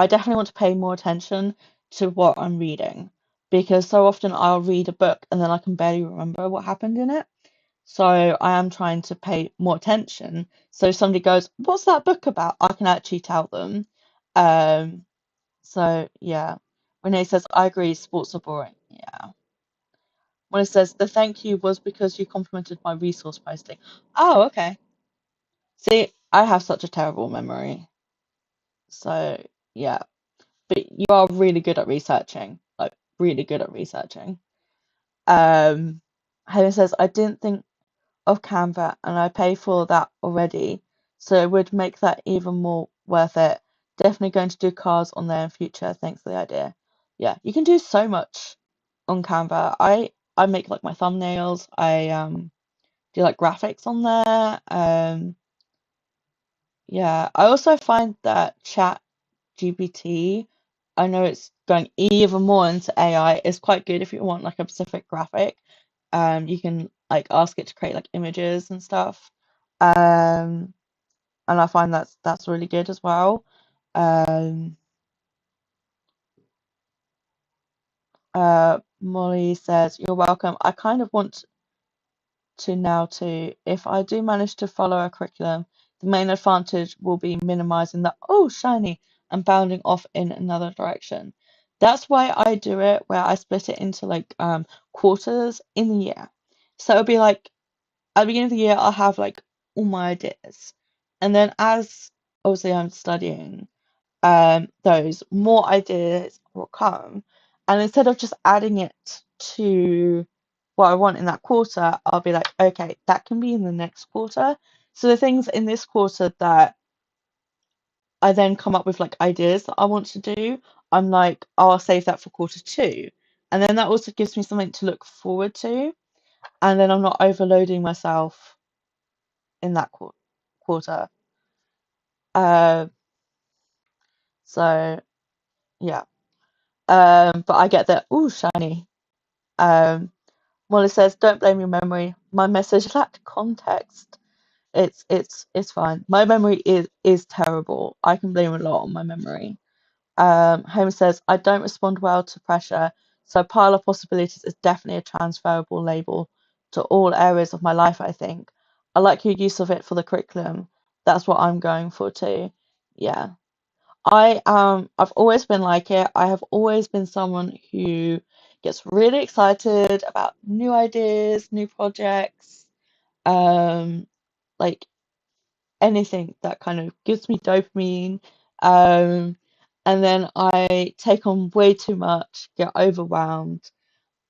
I definitely want to pay more attention to what I'm reading because so often I'll read a book and then I can barely remember what happened in it. So I am trying to pay more attention. So if somebody goes, "What's that book about?" I can actually tell them. Um, so yeah. Renee says, "I agree, sports are boring." Yeah. When it says the thank you was because you complimented my resource posting. Oh, okay. See, I have such a terrible memory. So yeah. But you are really good at researching. Like really good at researching. Helen says, "I didn't think of Canva and I pay for that already, so it would make that even more worth it. Definitely going to do cars on there in future. Thanks for the idea." Yeah, you can do so much on Canva. I make like my thumbnails. I do like graphics on there. Yeah, I also find that Chat GPT, I know it's going even more into AI, is quite good if you want like a specific graphic. You can like ask it to create like images and stuff. Um, and I find that's really good as well. Um, Molly says, "You're welcome. I kind of want to now too. If I do manage to follow a curriculum, the main advantage will be minimizing the oh shiny and bounding off in another direction." That's why I do it where I split it into like quarters in the year. So it'll be like at the beginning of the year I'll have like all my ideas. And then as obviously I'm studying, those more ideas will come. And instead of just adding it to what I want in that quarter, I'll be like, okay, that can be in the next quarter. So the things in this quarter that I then come up with like ideas that I want to do, I'm like, oh, I'll save that for quarter two. And then that also gives me something to look forward to. And then I'm not overloading myself in that quarter. Uh, so yeah. But I get that, ooh, shiny. Um, Molly says, "Don't blame your memory. My message lacked context." It's fine. My memory is terrible. I can blame a lot on my memory. Homer says, "I don't respond well to pressure, so pile of possibilities is definitely a transferable label to all areas of my life, I think. I like your use of it for the curriculum. That's what I'm going for too." Yeah. I've always been like it. I have always been someone who gets really excited about new ideas, new projects, um, like anything that kind of gives me dopamine. Um, and then I take on way too much, get overwhelmed,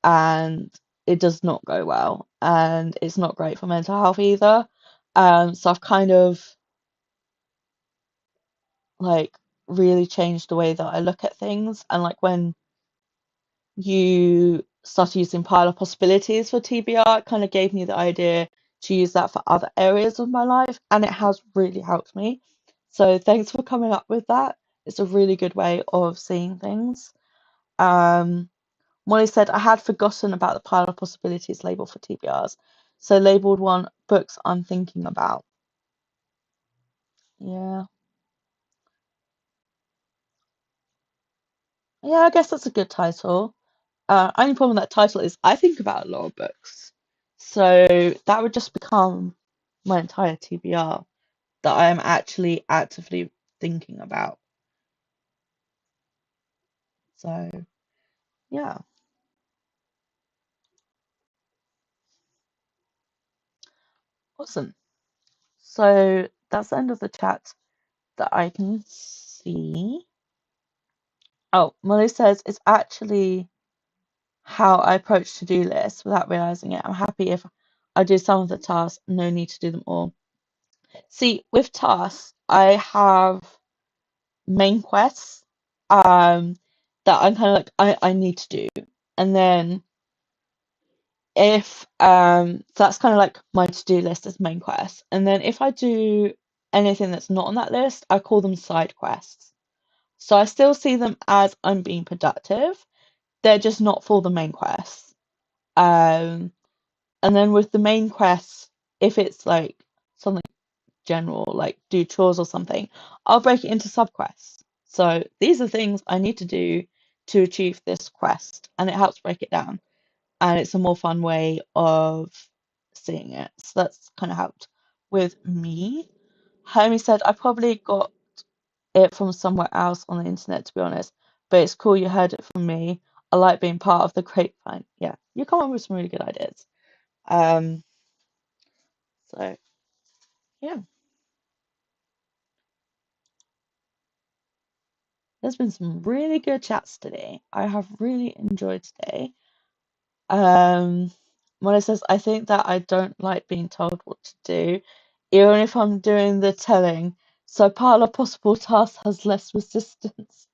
and it does not go well. And it's not great for mental health either. So I've kind of like really changed the way that I look at things. And like when you started using pile of possibilities for TBR, it kind of gave me the idea to use that for other areas of my life, and it has really helped me. So thanks for coming up with that. It's a really good way of seeing things. Um, Molly said, "I had forgotten about the pile of possibilities label for TBRs, so labeled one books I'm thinking about." Yeah, yeah, I guess that's a good title. Only problem with that title is I think about a lot of books. So that would just become my entire TBR that I am actually actively thinking about. So yeah, awesome. So that's the end of the chat that I can see. Oh, Molly says it's actually how I approach to-do lists without realizing it. I'm happy if I do some of the tasks, no need to do them all. See, with tasks, I have main quests that I'm kind of like I need to do. And then if so that's kind of like my to-do list as main quests. And then if I do anything that's not on that list, I call them side quests. So I still see them as I'm being productive. They're just not for the main quests. Um and then with the main quests, if it's like something general, like do chores or something, I'll break it into subquests. So these are things I need to do to achieve this quest, and it helps break it down. And it's a more fun way of seeing it. So that's kind of helped with me. Hermie said, I probably got it from somewhere else on the internet, to be honest, but it's cool you heard it from me. I like being part of the grapevine. Yeah, you come up with some really good ideas. Um, so yeah, there's been some really good chats today. I have really enjoyed today. Um, Mona says, I think that I don't like being told what to do, even if I'm doing the telling. So Paula possible task has less resistance.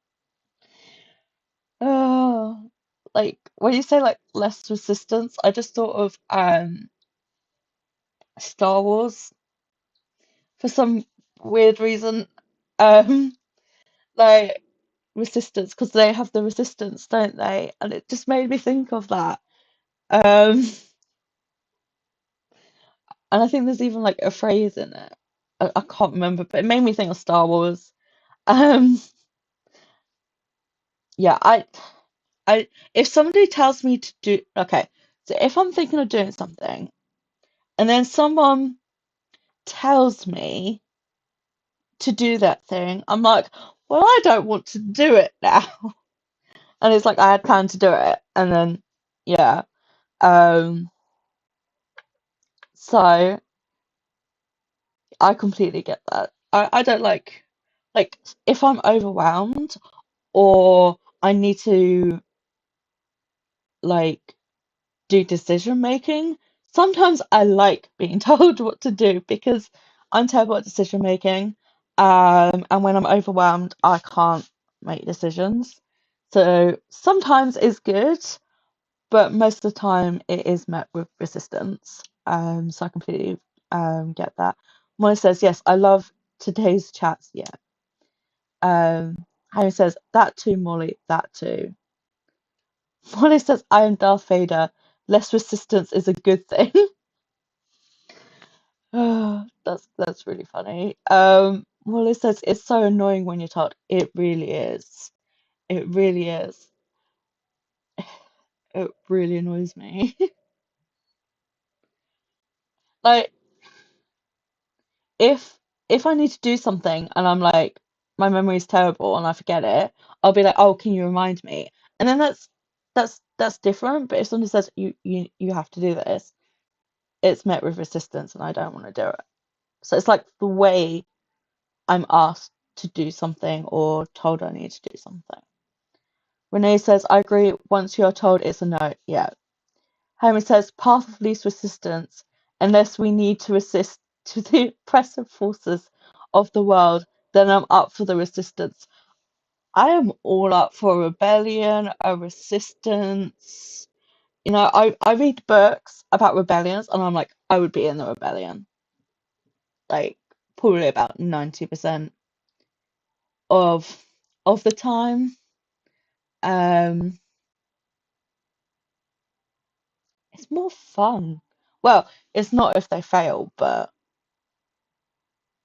Oh, like when you say like less resistance, I just thought of Star Wars for some weird reason. Um, like resistance because they have the resistance, don't they? And it just made me think of that. Um, and I think there's even like a phrase in it. I can't remember, but it made me think of Star Wars. Um, yeah, I, if somebody tells me to do, okay, so if I'm thinking of doing something, and then someone tells me to do that thing, I'm like, well, I don't want to do it now. And it's like I had planned to do it, and then yeah, um, so I completely get that. I don't like if I'm overwhelmed or I need to like do decision making. Sometimes I like being told what to do because I'm terrible at decision making. And when I'm overwhelmed, I can't make decisions. So sometimes it's good, but most of the time it is met with resistance. So I completely get that. Molly says, yes, I love today's chats. Yeah. Harry says, that too, Molly, that too. Molly says, I am Darth Vader. Less resistance is a good thing. That's really funny. Molly says, it's so annoying when you're told. It really is. It really is. It really annoys me. Like, if if I need to do something and I'm like, my memory is terrible and I forget it, I'll be like, oh, can you remind me? And then that's different. But if somebody says you have to do this, it's met with resistance and I don't want to do it. So it's like the way I'm asked to do something or told I need to do something. Renee says, I agree. Once you're told it's a no, yeah. Homer says, path of least resistance, unless we need to resist to the oppressive forces of the world, then I'm up for the resistance. I am all up for a rebellion, a resistance. You know, I read books about rebellions and I'm like, I would be in the rebellion. Like probably about 90% of of the time. Um, it's more fun. Well, it's not if they fail, but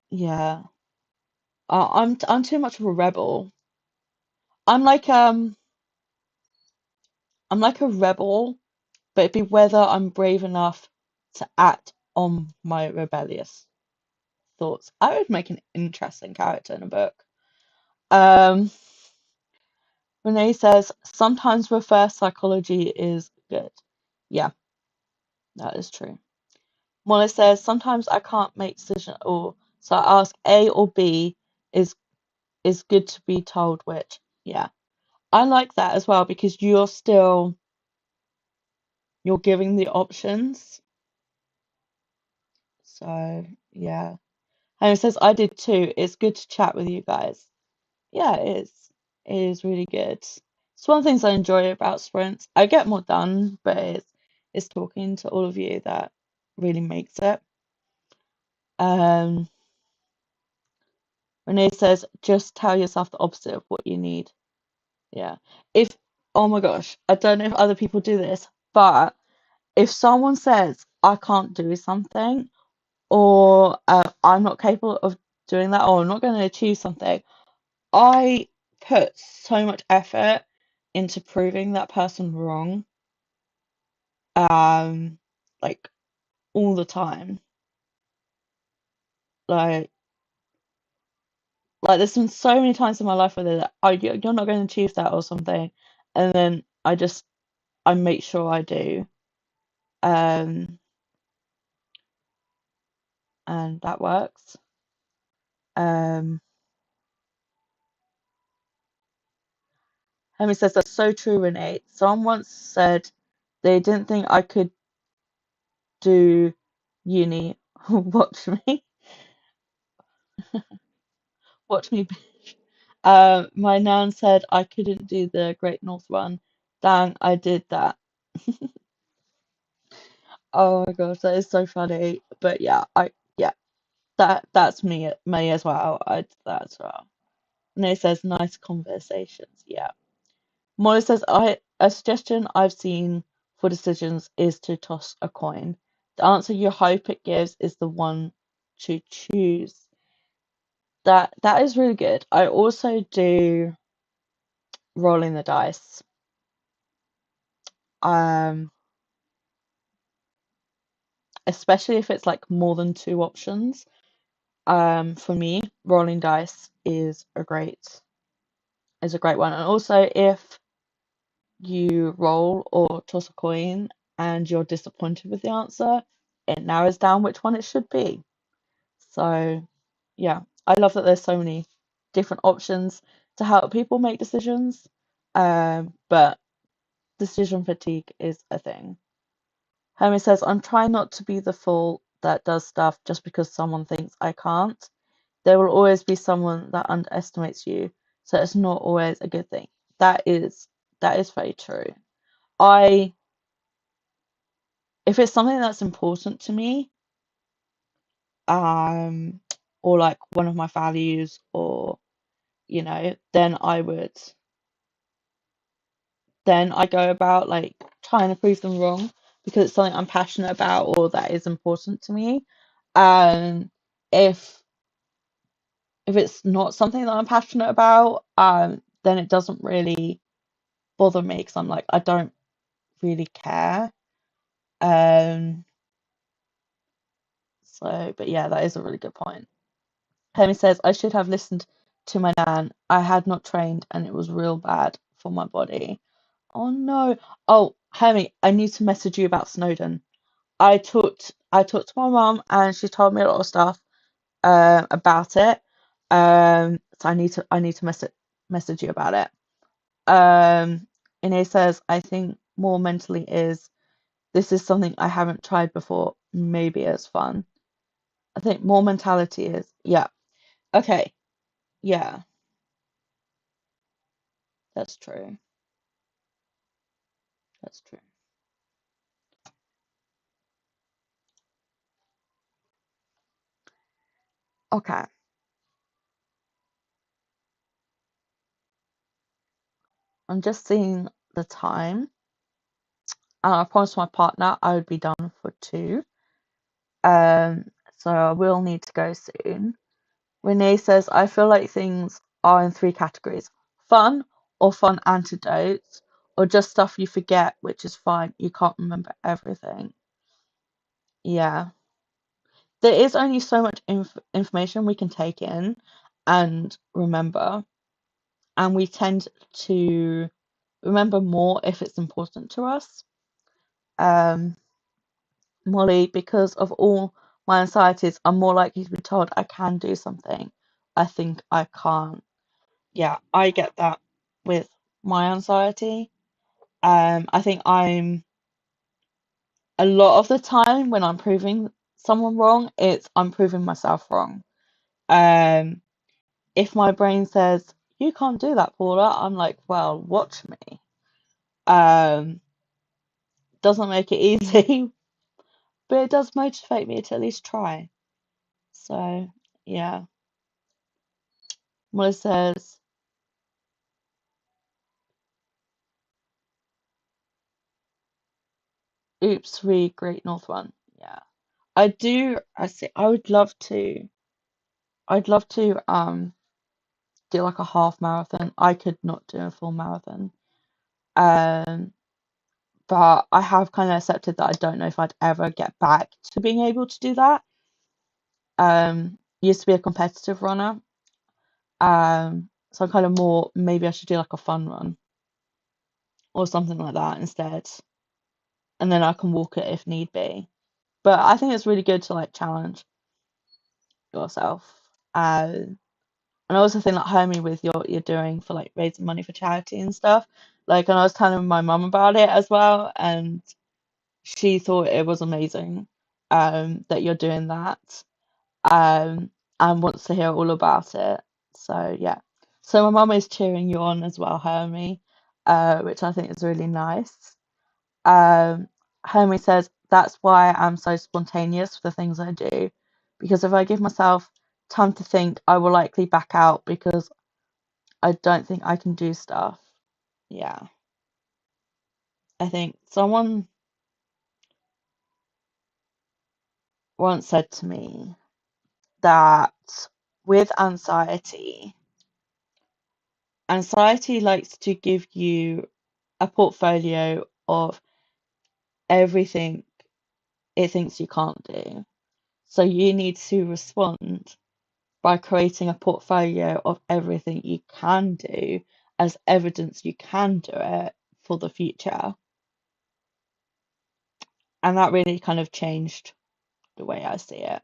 yeah. I'm too much of a rebel. I'm like I'm like a rebel, but it'd be whether I'm brave enough to act on my rebellious thoughts. I would make an interesting character in a book. Um, Renee says sometimes reverse psychology is good. Yeah, that is true. Molly says sometimes I can't make decision at all, so I ask A or B is is good to be told which. Yeah. I like that as well because you're giving the options. So yeah. And it says I did too. It's good to chat with you guys. Yeah, it is. It is really good. It's one of the things I enjoy about sprints. I get more done, but it's talking to all of you that really makes it. Um, Renee says just tell yourself the opposite of what you need. Yeah. If oh my gosh, I don't know if other people do this, but if someone says I can't do something or I'm not capable of doing that or I'm not going to achieve something, I put so much effort into proving that person wrong, um, like all the time. Like, like there's been so many times in my life where they're like, "Oh, you're not going to achieve that" or something, and then I make sure I do, um, and that works. Um, Hemi says that's so true, Renee. Someone once said they didn't think I could do uni. Watch me, watch me. My nan said I couldn't do the Great North Run. Dang, I did that. Oh my gosh, that is so funny. But yeah, yeah, that's me as well. I did that as well. And it says nice conversations. Yeah. Molly says I a suggestion I've seen for decisions is to toss a coin. The answer you hope it gives is the one to choose. That is really good. I also do rolling the dice. Um, Especially if it's like more than two options. For me, rolling dice is a great one. And also if you roll or toss a coin and you're disappointed with the answer, it narrows down which one it should be. So yeah, I love that there's so many different options to help people make decisions. But decision fatigue is a thing. Hermie says, I'm trying not to be the fool that does stuff just because someone thinks I can't. There will always be someone that underestimates you, so it's not always a good thing. That is very true. I If it's something that's important to me, um, or like one of my values, or then I go about like trying to prove them wrong because it's something I'm passionate about or that is important to me. Um, if if it's not something that I'm passionate about, then it doesn't really bother me because I'm like I don't really care. Um, but yeah, that is a really good point. Hermie says I should have listened to my nan. I had not trained and it was real bad for my body. Oh no. Oh, Hermie, I need to message you about Snowden. I talked to my mum and she told me a lot of stuff about it. So I need to message you about it. Ine says I think more mentally is this is something I haven't tried before. Maybe it's fun. I think more mentality is yeah. Okay. Yeah, that's true. That's true. Okay. I'm just seeing the time. And I promised my partner I would be done for two. Um, so I will need to go soon. Renee says, I feel like things are in three categories: fun or fun antidotes, or just stuff you forget, which is fine. You can't remember everything. Yeah. There is only so much information we can take in and remember, and we tend to remember more if it's important to us. Um, Molly, because of all my anxieties, I'm more likely to be told I can do something. I think I can't. Yeah, I get that with my anxiety. I think a lot of the time when I'm proving someone wrong, I'm proving myself wrong. Um, if my brain says, you can't do that, Paula, I'm like, well, watch me. Um, doesn't make it easy, but it does motivate me to at least try. So, yeah. Molly says, oops, read Great North Run. Yeah. I would love to. I'd love to do like a half marathon. I could not do a full marathon. Um, but I have kind of accepted that I don't know if I'd ever get back to being able to do that. Used to be a competitive runner. So I'm kind of more, maybe I should do like a fun run or something like that instead. And then I can walk it if need be. But I think it's really good to like challenge yourself. And I also think like Hermie with what you're doing for like raising money for charity and stuff. Like, and I was telling my mum about it as well, and she thought it was amazing that you're doing that and wants to hear all about it. So yeah. So my mum is cheering you on as well, Hermie, which I think is really nice. Um, Hermie says, that's why I'm so spontaneous for the things I do, because if I give myself time to think, I will likely back out because I don't think I can do stuff. Yeah. I think someone once said to me that with anxiety likes to give you a portfolio of everything it thinks you can't do. So you need to respond by creating a portfolio of everything you can do as evidence you can do it for the future. And that really kind of changed the way I see it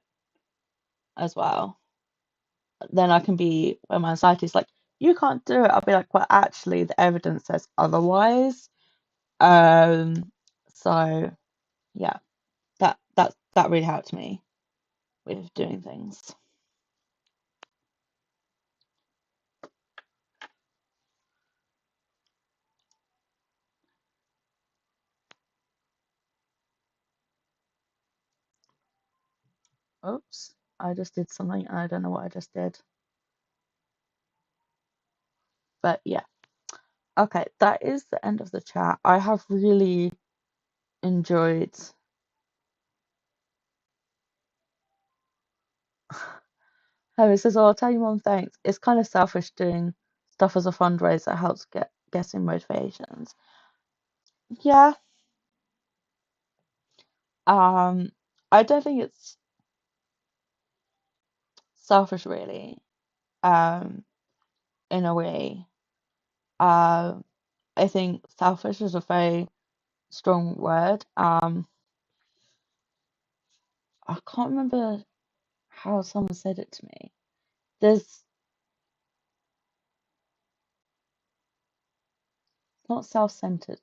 as well. Then I can be, when my anxiety is like, you can't do it, I'll be like, well, actually, the evidence says otherwise. Um, so yeah, that really helped me with doing things. Oops, I just did something. I don't know what I just did. But yeah. Okay, that is the end of the chat. I have really enjoyed. Harry says, "Oh, I'll tell you one thanks. It's kind of selfish doing stuff as a fundraiser helps getting motivations." Yeah. Um, I don't think it's selfish really. Um, in a way. Um, I think selfish is a very strong word. I can't remember how someone said it to me. There's not self-centered,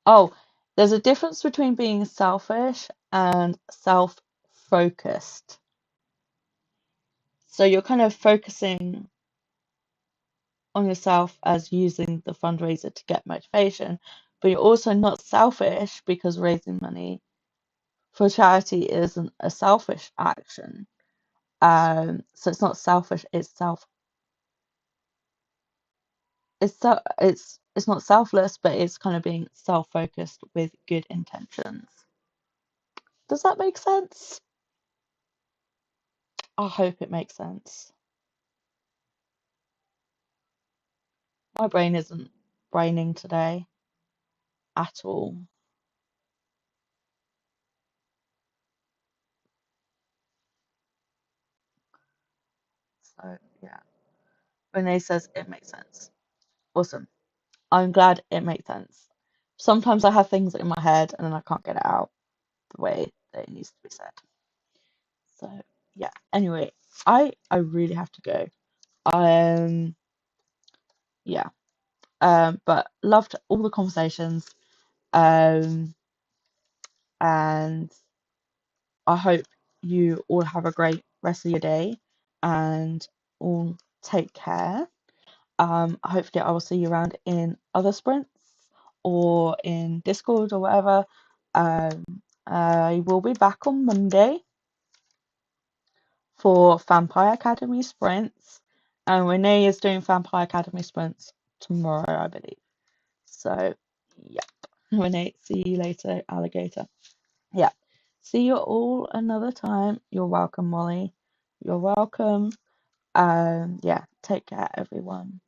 oh, there's a difference between being selfish and self-focused. So you're kind of focusing on yourself as using the fundraiser to get motivation, but you're also not selfish because raising money for charity isn't a selfish action. So it's not selfish, it's not selfless, but it's kind of being self-focused with good intentions. Does that make sense? I hope it makes sense. My brain isn't braining today at all. So yeah, Renee says it makes sense. Awesome. I'm glad it makes sense. Sometimes I have things in my head and then I can't get it out the way that it needs to be said. So yeah. Anyway, I really have to go. Um yeah. But loved all the conversations. Um and I hope you all have a great rest of your day and all take care. Hopefully I will see you around in other sprints or in Discord or whatever. Um, I will be back on Monday for Vampire Academy sprints, and Renee is doing Vampire Academy sprints tomorrow, I believe. So, yep. Renee, see you later, alligator. Yeah. See you all another time. You're welcome, Molly. You're welcome. Yeah, take care, everyone.